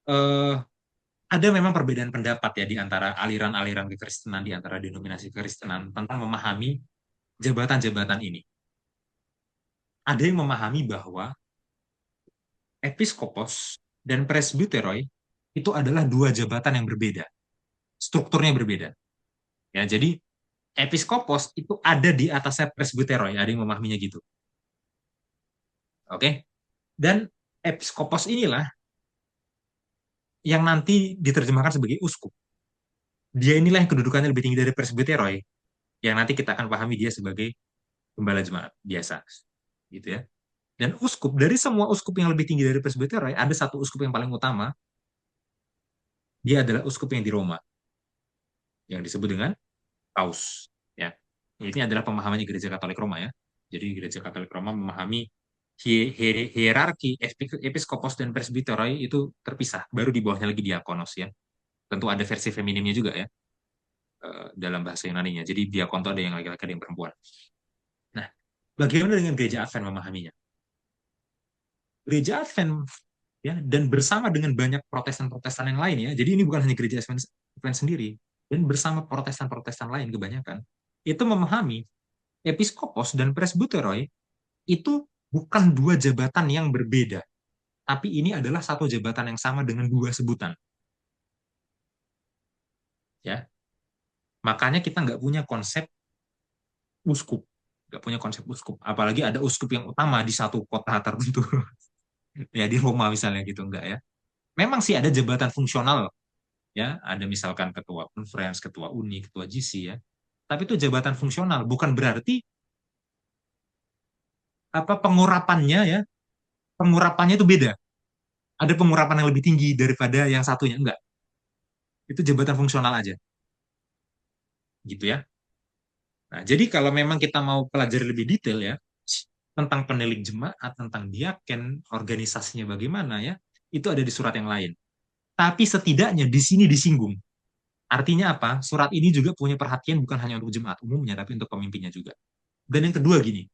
eh, ada memang perbedaan pendapat ya di antara aliran-aliran kekristenan, di antara denominasi kekristenan tentang memahami jabatan-jabatan ini. Ada yang memahami bahwa episkopos dan presbyteroi itu adalah dua jabatan yang berbeda, strukturnya berbeda. Ya, jadi episkopos itu ada di atasnya presbyteroi, ada yang memahaminya gitu. Oke? Dan episkopos inilah yang nanti diterjemahkan sebagai uskup. Dia inilah yang kedudukannya lebih tinggi dari presbyteroi, yang nanti kita akan pahami dia sebagai gembala jemaat biasa. Gitu ya. Dan uskup, dari semua uskup yang lebih tinggi dari presbyteroi, ada satu uskup yang paling utama, dia adalah uskup yang di Roma, yang disebut dengan paus. Ya, ini adalah pemahamannya Gereja Katolik Roma ya. Jadi Gereja Katolik Roma memahami hierarki episkopos dan presbyteroi itu terpisah. Baru di bawahnya lagi diakonos ya. Tentu ada versi feminimnya juga ya dalam bahasa Yunani-nya. Jadi diakon itu ada yang laki-laki, ada yang perempuan. Nah, bagaimana dengan Gereja Advent memahaminya? Gereja Advent ya, dan bersama dengan banyak protestan-protestan yang lain ya. Jadi ini bukan hanya Gereja Advent sendiri, dan bersama protestan-protestan lain kebanyakan itu memahami episkopos dan presbyteroi itu bukan dua jabatan yang berbeda, tapi ini adalah satu jabatan yang sama dengan dua sebutan. Ya, makanya kita nggak punya konsep uskup, nggak punya konsep uskup. Apalagi ada uskup yang utama di satu kota tertentu, ya di Roma misalnya gitu enggak ya. Memang sih ada jabatan fungsional, ya, ada misalkan ketua conference, ketua uni, ketua GC ya. Tapi itu jabatan fungsional, bukan berarti apa pengurapannya ya, pengurapannya itu beda. Ada pengurapan yang lebih tinggi daripada yang satunya, enggak. Itu jabatan fungsional aja, gitu ya. Nah, jadi kalau memang kita mau pelajari lebih detail ya, tentang penilik jemaat, tentang diaken, organisasinya bagaimana ya, itu ada di surat yang lain. Tapi setidaknya di sini disinggung. Artinya apa? Surat ini juga punya perhatian bukan hanya untuk jemaat umumnya, tapi untuk pemimpinnya juga. Dan yang kedua gini,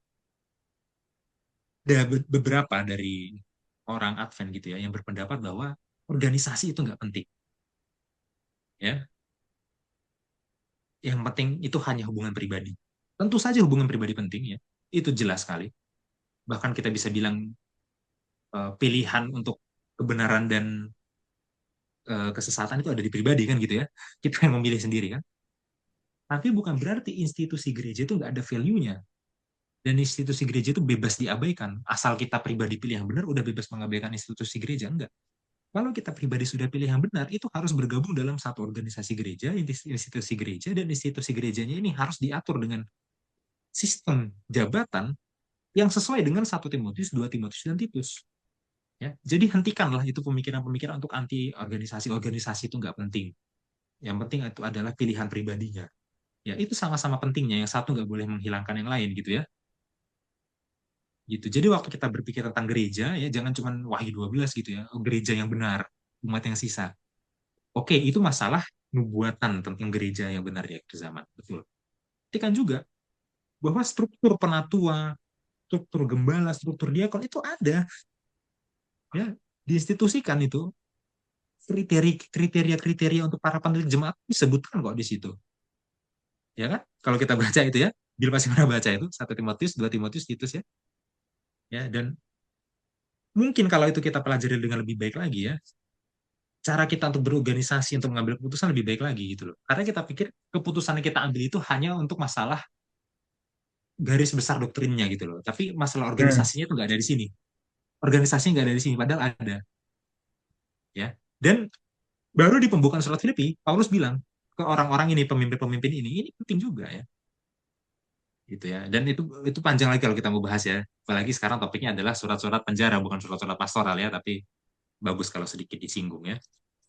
ada beberapa dari orang Advent gitu ya yang berpendapat bahwa organisasi itu nggak penting, ya. Yang penting itu hanya hubungan pribadi. Tentu saja hubungan pribadi penting ya, itu jelas sekali. Bahkan kita bisa bilang pilihan untuk kebenaran dan kesesatan itu ada di pribadi kan gitu ya. Kita yang memilih sendiri kan. Tapi bukan berarti institusi gereja itu nggak ada value-nya. Dan institusi gereja itu bebas diabaikan. Asal kita pribadi pilih yang benar, udah bebas mengabaikan institusi gereja. Enggak. Kalau kita pribadi sudah pilih yang benar, itu harus bergabung dalam satu organisasi gereja, institusi gereja, dan institusi gerejanya ini harus diatur dengan sistem jabatan yang sesuai dengan 1 Timotius, 2 Timotius, dan Titus. Ya, jadi hentikanlah itu pemikiran-pemikiran untuk anti organisasi itu nggak penting. Yang penting itu adalah pilihan pribadinya. Ya, itu sama-sama pentingnya. Yang satu nggak boleh menghilangkan yang lain gitu ya. Gitu. Jadi waktu kita berpikir tentang gereja ya jangan cuma Wahyu 12 gitu ya, gereja yang benar, umat yang sisa. Oke, itu masalah nubuatan tentang gereja yang benar ya ke zaman, betul. Tapi kan juga bahwa struktur penatua, struktur gembala, struktur diakon itu ada ya, diinstitusikan itu kriteria-kriteria untuk para pemilik jemaat disebutkan kok di situ. Ya kan? Kalau kita baca itu ya, Bill pasti pernah baca itu 1 Timotius, 2 Timotius, Titus ya. Ya, dan mungkin kalau itu kita pelajari dengan lebih baik lagi ya, cara kita untuk berorganisasi untuk mengambil keputusan lebih baik lagi gitu loh. Karena kita pikir keputusan yang kita ambil itu hanya untuk masalah garis besar doktrinnya gitu loh. Tapi masalah Hmm. organisasinya itu nggak ada di sini. Organisasinya nggak ada di sini, padahal ada ya. Dan baru di pembukaan surat Filipi, Paulus bilang ke orang-orang ini, pemimpin-pemimpin ini penting juga ya, gitu ya. Dan itu panjang lagi kalau kita mau bahas ya. Apalagi sekarang topiknya adalah surat-surat penjara, bukan surat-surat pastoral ya, tapi bagus kalau sedikit disinggung ya.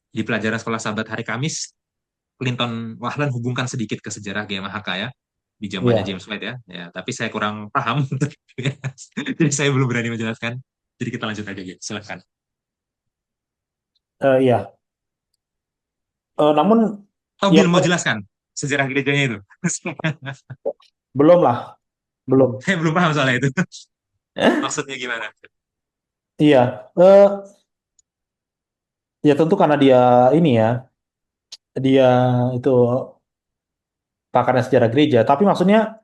Di pelajaran sekolah sahabat hari Kamis, Clinton Wahlan hubungkan sedikit ke sejarah GMHK ya di zamannya Iya. James White ya. Ya, tapi saya kurang paham, jadi saya belum berani menjelaskan. Jadi kita lanjut aja, gitu. Silakan. Iya. Namun Oh, ya Bill mau jelaskan sejarah gerejanya itu. belum lah, belum. Saya belum paham soal itu. Maksudnya gimana? Iya. Ya tentu karena dia ini ya, dia itu pakarnya sejarah gereja. Tapi maksudnya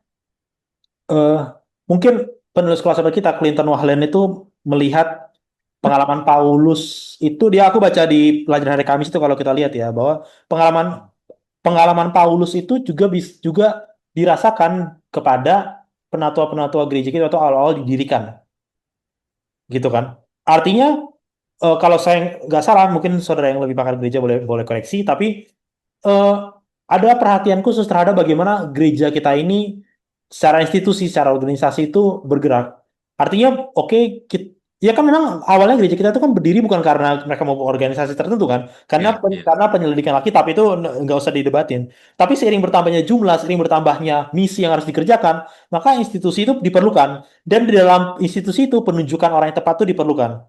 eh, mungkin penulis kelas kita Clinton Wahlen itu melihat pengalaman Paulus itu aku baca di pelajaran hari Kamis itu kalau kita lihat ya bahwa pengalaman pengalaman Paulus itu juga dirasakan kepada penatua-penatua gereja kita atau awal-awal didirikan gitu kan. Artinya kalau saya nggak salah mungkin saudara yang lebih pakar gereja boleh boleh koreksi tapi eh, ada perhatian khusus terhadap bagaimana gereja kita ini secara institusi, secara organisasi itu bergerak. Artinya, oke, ya kan memang awalnya gereja kita itu kan berdiri bukan karena mereka mau organisasi tertentu kan, karena Iya, iya. karena penyelidikan Alkitab itu nggak usah didebatin. Tapi seiring bertambahnya jumlah, seiring bertambahnya misi yang harus dikerjakan, maka institusi itu diperlukan. Dan di dalam institusi itu penunjukan orang yang tepat itu diperlukan.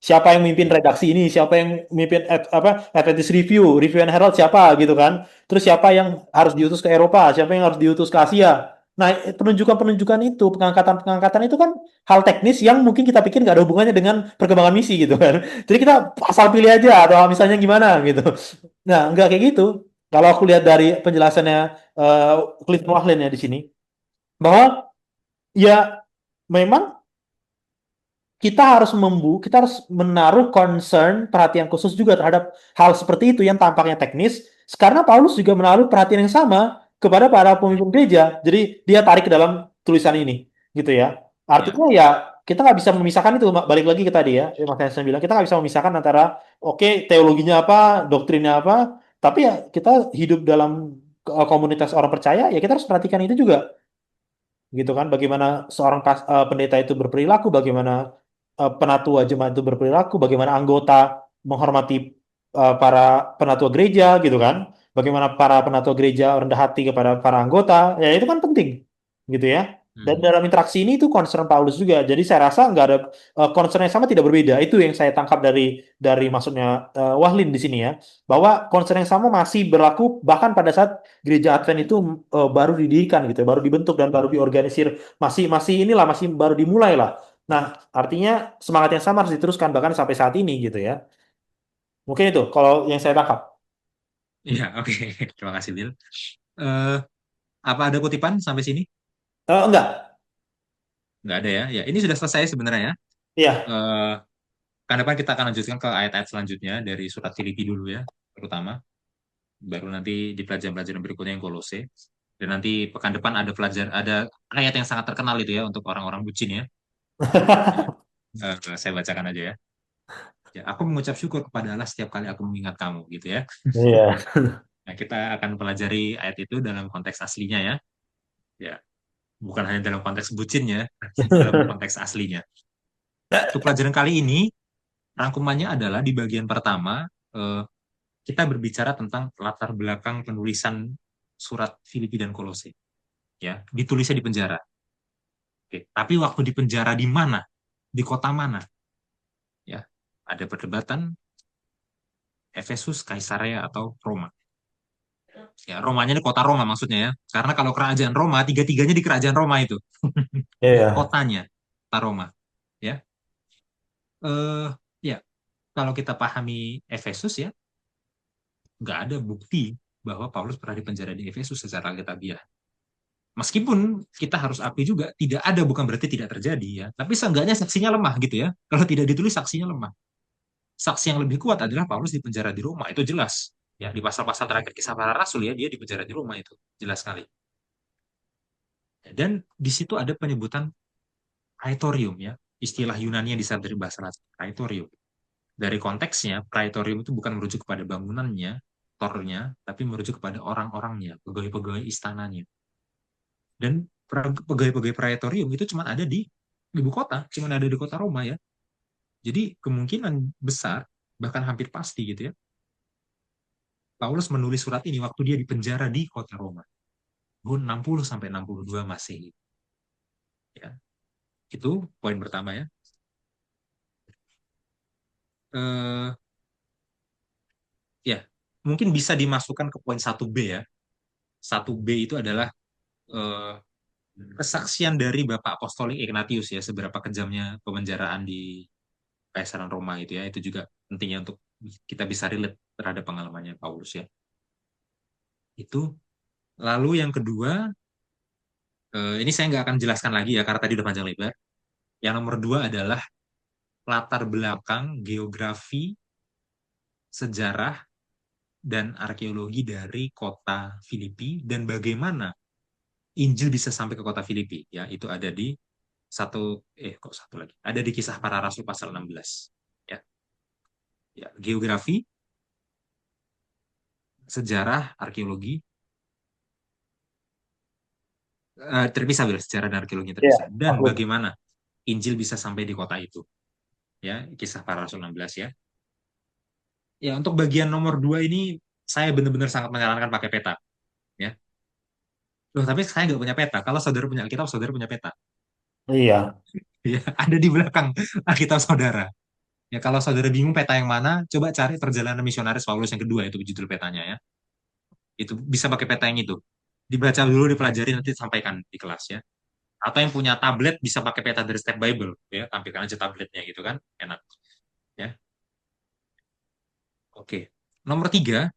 Siapa yang mimpin Iya. redaksi ini, siapa yang mimpin Adventist Review, Review and Herald siapa gitu kan. Terus siapa yang harus diutus ke Eropa, siapa yang harus diutus ke Asia. Nah, penunjukan-penunjukan itu, pengangkatan-pengangkatan itu kan hal teknis yang mungkin kita pikir nggak ada hubungannya dengan perkembangan misi gitu kan. Jadi kita asal pilih aja atau misalnya gimana gitu. Nah, nggak kayak gitu. Kalau aku lihat dari penjelasannya Clifton Wahlen ya di sini, bahwa ya memang kita harus menaruh concern perhatian khusus juga terhadap hal seperti itu yang tampaknya teknis karena Paulus juga menaruh perhatian yang sama kepada para Hmm. pemimpin gereja jadi dia tarik ke dalam tulisan ini gitu ya Iya. artinya ya kita nggak bisa memisahkan itu balik lagi ke tadi ya Mas Henson bilang kita nggak bisa memisahkan antara oke teologinya apa doktrinnya apa tapi ya kita hidup dalam komunitas orang percaya ya kita harus perhatikan itu juga gitu kan bagaimana seorang pendeta itu berperilaku bagaimana penatua jemaat itu berperilaku bagaimana anggota menghormati para penatua gereja gitu kan bagaimana para penatua gereja rendah hati kepada para anggota ya itu kan penting gitu ya Dan Hmm. dalam interaksi ini itu concern Paulus juga. Jadi saya rasa nggak ada concern yang sama, tidak berbeda. Itu yang saya tangkap dari maksudnya Wahlin di sini ya, bahwa concern yang sama masih berlaku bahkan pada saat gereja Advent itu baru didirikan gitu, baru dibentuk dan baru diorganisir, masih masih inilah masih baru dimulai lah. Nah, artinya semangat yang sama harus diteruskan bahkan sampai saat ini gitu ya. Mungkin itu kalau yang saya tangkap. Iya, oke. Terima kasih, Bill. Eh, apa ada kutipan sampai sini? Enggak, Nggak ada ya. Ya, ini sudah selesai sebenarnya ya. iya. Eh, Kan depan kita akan lanjutkan ke ayat-ayat selanjutnya dari surat Filipi dulu ya, terutama. Baru nanti di pelajaran-pelajaran berikutnya yang Kolose. Dan nanti pekan depan ada ayat yang sangat terkenal itu ya untuk orang-orang bucin ya. Ya. Saya bacakan aja ya. Ya, aku mengucap syukur kepada Allah setiap kali aku mengingat kamu gitu ya. Iya. Nah, kita akan pelajari ayat itu dalam konteks aslinya ya. Ya, bukan hanya dalam konteks bucinnya, dalam konteks aslinya. Untuk pelajaran kali ini, rangkumannya adalah di bagian pertama, eh, kita berbicara tentang latar belakang penulisan surat Filipi dan Kolose. Ya, ditulisnya di penjara. Oke. Tapi waktu di penjara di mana? Di kota mana? Ya, ada perdebatan Efesus, Kaisarea, atau Roma. Ya, Romanya ini kota Roma maksudnya ya. Karena kalau kerajaan Roma, tiga-tiganya di kerajaan Roma itu. Iya. Kotanya, kota Roma. Ya, eh, ya kalau kita pahami Efesus ya, nggak ada bukti bahwa Paulus pernah dipenjara di Efesus secara alkitabiah. Meskipun kita harus akui juga tidak ada bukan berarti tidak terjadi ya, tapi seenggaknya saksinya lemah gitu ya. Kalau tidak ditulis saksinya lemah. Saksi yang lebih kuat adalah Paulus dipenjara di Roma, itu jelas. Ya, di pasal-pasal terakhir kisah para rasul ya, dia dipenjara di Roma itu, jelas sekali. Dan di situ ada penyebutan praetorium ya, istilah Yunani yang disebut dari bahasa Latin, praetorium. Dari konteksnya, praetorium itu bukan merujuk kepada bangunannya, tornya, tapi merujuk kepada orang-orangnya, pegawai-pegawai istananya. Dan pegawai-pegawai praetorium itu cuma ada di ibu kota, cuma ada di kota Roma ya. Jadi kemungkinan besar, bahkan hampir pasti gitu ya, Paulus menulis surat ini waktu dia dipenjara di kota Roma. Tahun 60 sampai 62 Masehi. Ya, itu poin pertama ya. Eh, ya, mungkin bisa dimasukkan ke poin 1B ya. 1B itu adalah eh, kesaksian dari Bapak Apostolik Ignatius ya, seberapa kejamnya pemenjaraan di Kaisaran Roma itu ya, itu juga pentingnya untuk kita bisa relate terhadap pengalamannya Paulus ya. Itu lalu yang kedua, ini saya nggak akan jelaskan lagi ya karena tadi udah panjang lebar. Yang nomor dua adalah latar belakang geografi, sejarah, dan arkeologi dari kota Filipi dan bagaimana Injil bisa sampai ke kota Filipi ya, itu ada di kok satu lagi, ada di Kisah Para Rasul pasal 16 ya. Ya, geografi, sejarah, arkeologi, terpisah, Wil, sejarah dan arkeologi Iya, terpisah, dan maklum. bagaimana Injil bisa sampai di kota itu ya, Kisah Para Rasul 16 ya. Ya, untuk bagian nomor dua ini saya benar-benar sangat menyarankan pakai peta ya. Loh, tapi saya nggak punya peta. Kalau saudara punya Alkitab, saudara punya peta. Iya. Ya, ada di belakang Alkitab saudara. Ya, kalau saudara bingung peta yang mana, coba cari Perjalanan Misionaris Paulus yang kedua, itu judul petanya ya. Itu bisa pakai peta yang itu. Dibaca dulu, dipelajari, nanti sampaikan di kelas ya. Atau yang punya tablet bisa pakai peta dari Step Bible ya, tampilkan aja tabletnya gitu kan, enak ya. Oke. Nomor tiga,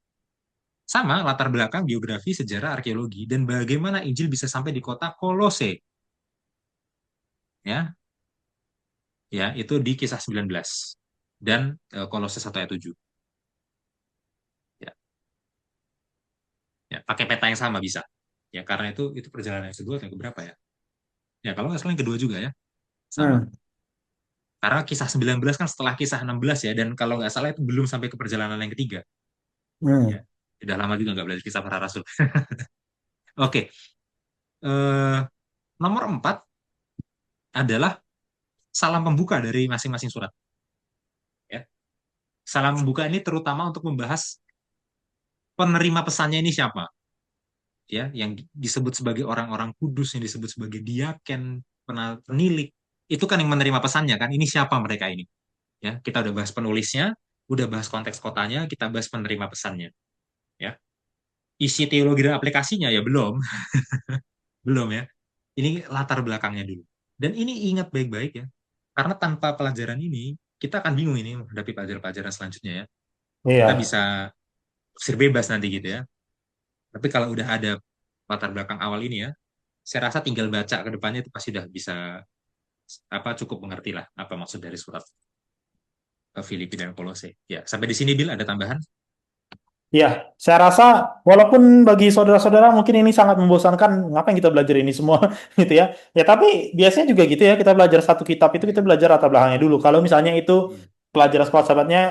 sama latar belakang geografi, sejarah, arkeologi, dan bagaimana Injil bisa sampai di kota Kolose ya. Ya, itu di kisah 19 dan Kolose 1 ayat 7. Ya, ya, pakai peta yang sama bisa. Ya, karena itu perjalanan yang kedua atau yang keberapa ya? Ya, kalau nggak salah yang kedua juga ya, sama. Hmm. Karena kisah 19 kan setelah kisah 16 ya, dan kalau nggak salah itu belum sampai ke perjalanan yang ketiga. Ya, Hmm. udah lama juga nggak belajar kisah para rasul. Oke, eh, nomor 4 adalah salam pembuka dari masing-masing surat. Ya. Salam pembuka ini terutama untuk membahas penerima pesannya ini siapa. ya, yang disebut sebagai orang-orang kudus, yang disebut sebagai diaken, penilik, itu kan yang menerima pesannya kan. Ini siapa mereka ini? Ya, kita udah bahas penulisnya, udah bahas konteks kotanya, kita bahas penerima pesannya. Ya, isi teologi dan aplikasinya ya belum, belum ya. Ini latar belakangnya dulu. Dan ini ingat baik-baik ya, karena tanpa pelajaran ini kita akan bingung ini menghadapi pelajaran-pelajaran selanjutnya ya. Kita Iya, bisa tafsir bebas nanti gitu ya. Tapi kalau udah ada latar belakang awal ini ya, saya rasa tinggal baca ke depannya itu pasti udah bisa apa cukup mengerti lah apa maksud dari surat Filipi dan Kolose. Ya, sampai di sini Bil ada tambahan? iya. Saya rasa walaupun bagi saudara-saudara mungkin ini sangat membosankan, ngapain kita belajar ini semua gitu ya. Ya tapi biasanya juga gitu ya, kita belajar satu kitab itu kita belajar latar belakangnya dulu. Kalau misalnya itu Iya. pelajaran sekolah sahabatnya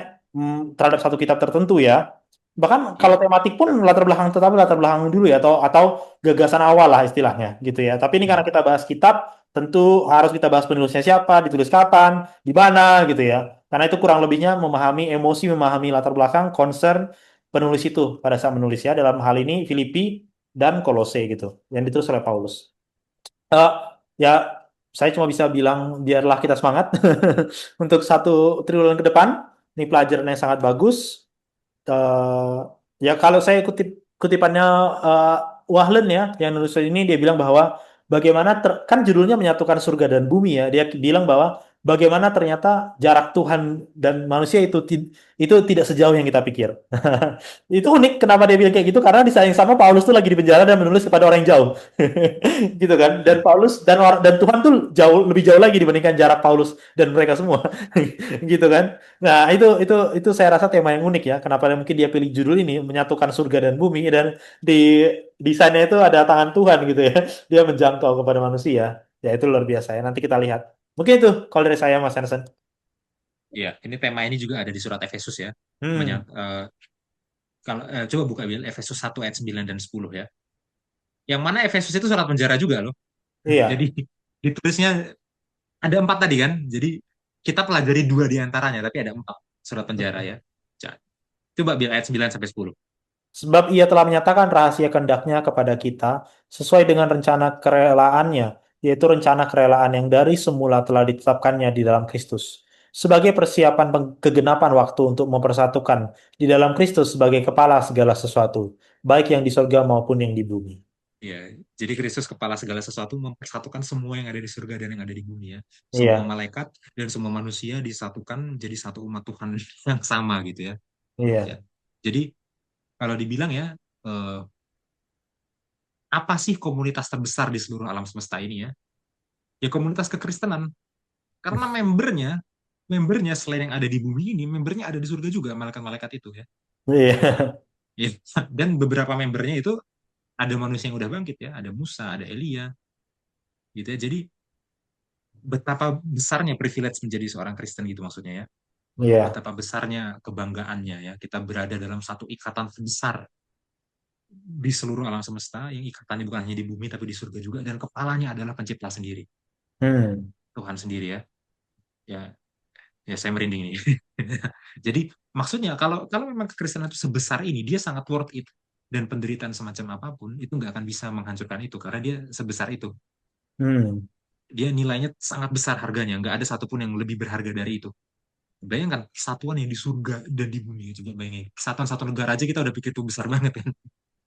terhadap satu kitab tertentu ya. Bahkan kalau Iya. tematik pun latar belakang tetap latar belakang dulu ya, atau gagasan awal lah istilahnya gitu ya. Tapi ini karena Hmm. kita bahas kitab, tentu harus kita bahas penulisnya siapa, ditulis kapan, di mana gitu ya. Karena itu kurang lebihnya memahami emosi, memahami latar belakang, concern penulis itu pada saat menulis ya. Dalam hal ini Filipi dan Kolose gitu, yang ditulis oleh Paulus. Eh, ya, saya cuma bisa bilang biarlah kita semangat untuk satu triwulan ke depan. Ini pelajaran yang sangat bagus. eh Ya kalau saya kutipannya eh, Wahlen ya yang nulis ini dia bilang bahwa bagaimana kan judulnya menyatukan surga dan bumi ya dia bilang bahwa bagaimana ternyata jarak Tuhan dan manusia itu tidak sejauh yang kita pikir. Itu unik kenapa dia bilang kayak gitu karena di saat yang sama Paulus tuh lagi di penjara dan menulis kepada orang yang jauh. Gitu kan. Dan Iya. Paulus dan Tuhan tuh lebih jauh lagi dibandingkan jarak Paulus dan mereka semua. Gitu kan. Nah, itu saya rasa tema yang unik ya. Kenapa mungkin dia pilih judul ini menyatukan surga dan bumi dan di desainnya itu ada tangan Tuhan gitu ya. Dia menjangkau kepada manusia. Ya itu luar biasa ya. Nanti kita lihat. Mungkin itu kalau dari saya Mas Hansen. Iya, ini tema ini juga ada di surat Efesus ya. Hmm, Kalau coba buka Bil Efesus 1 ayat 9 dan 10 ya. Yang mana Efesus itu surat penjara juga loh. iya. Jadi ditulisnya ada empat tadi kan. Jadi kita pelajari dua di antaranya, tapi ada empat surat penjara ya. Coba Bil ayat 9 sampai 10. Sebab ia telah menyatakan rahasia kehendaknya kepada kita sesuai dengan rencana kerelaannya, yaitu rencana kerelaan yang dari semula telah ditetapkannya di dalam Kristus. Sebagai persiapan kegenapan waktu untuk mempersatukan di dalam Kristus sebagai kepala segala sesuatu, baik yang di surga maupun yang di bumi. Ya, jadi Kristus kepala segala sesuatu mempersatukan semua yang ada di surga dan yang ada di bumi ya. Semua Iya, malaikat dan semua manusia disatukan jadi satu umat Tuhan yang sama gitu ya. Ya. iya, Jadi kalau dibilang ya, eh, apa sih komunitas terbesar di seluruh alam semesta ini ya? Ya komunitas kekristenan. Karena membernya selain yang ada di bumi ini, membernya ada di surga juga, malaikat-malaikat itu ya. iya, Ya. Dan beberapa membernya itu ada manusia yang udah bangkit ya, ada Musa, ada Elia, gitu ya. Jadi betapa besarnya privilege menjadi seorang Kristen gitu maksudnya ya. iya, Betapa besarnya kebanggaannya ya. Kita berada dalam satu ikatan besar di seluruh alam semesta, yang ikatannya bukan hanya di bumi tapi di surga juga, dan kepalanya adalah pencipta sendiri, hmm, Tuhan sendiri ya. Ya, ya saya merinding nih. Jadi maksudnya kalau kalau memang kekristenan itu sebesar ini, dia sangat worth it, dan penderitaan semacam apapun itu nggak akan bisa menghancurkan itu karena dia sebesar itu. hmm, Dia nilainya sangat besar harganya, nggak ada satupun yang lebih berharga dari itu. Bayangkan persatuan yang di surga dan di bumi, coba bayangin. Persatuan satu negara aja kita udah pikir itu besar banget kan.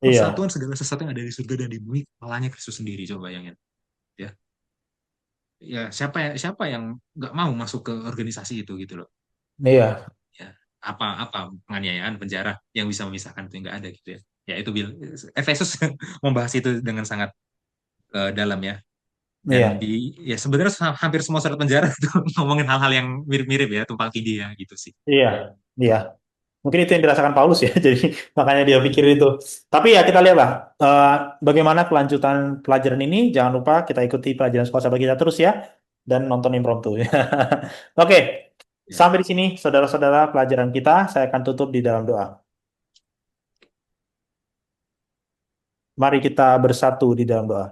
iya, Persatuan segala sesuatu yang ada di surga dan di bumi, kepalanya Kristus sendiri, coba bayangin. Ya, ya siapa yang nggak mau masuk ke organisasi itu gitu loh. iya, Ya, apa penganiayaan, penjara yang bisa memisahkan itu nggak ada gitu ya. Ya itu Efesus membahas itu dengan sangat dalam ya. Dan iya, di ya sebenarnya hampir semua surat penjara itu ngomongin hal-hal yang mirip-mirip ya, tumpang tindih ya gitu sih. iya, iya. Mungkin itu yang dirasakan Paulus ya, jadi makanya dia pikir itu. Tapi ya kita lihatlah eh, bagaimana kelanjutan pelajaran ini. Jangan lupa kita ikuti pelajaran sekolah sahabat kita terus ya, dan nonton impromptu. Oke, Ya. sampai di sini saudara-saudara pelajaran kita. Saya akan tutup di dalam doa. Mari kita bersatu di dalam doa.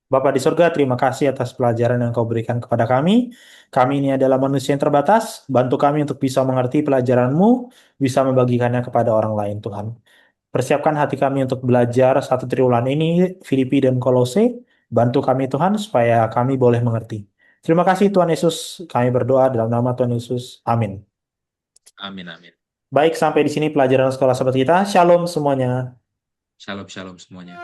Bapa di surga, terima kasih atas pelajaran yang kau berikan kepada kami. Kami ini adalah manusia yang terbatas. Bantu kami untuk bisa mengerti pelajaran-Mu, bisa membagikannya kepada orang lain, Tuhan. Persiapkan hati kami untuk belajar satu triwulan ini, Filipi dan Kolose. Bantu kami Tuhan supaya kami boleh mengerti. Terima kasih Tuhan Yesus. Kami berdoa dalam nama Tuhan Yesus. Amin. Amin, amin. Baik, sampai di sini pelajaran sekolah sahabat kita. Shalom semuanya. Shalom, shalom semuanya.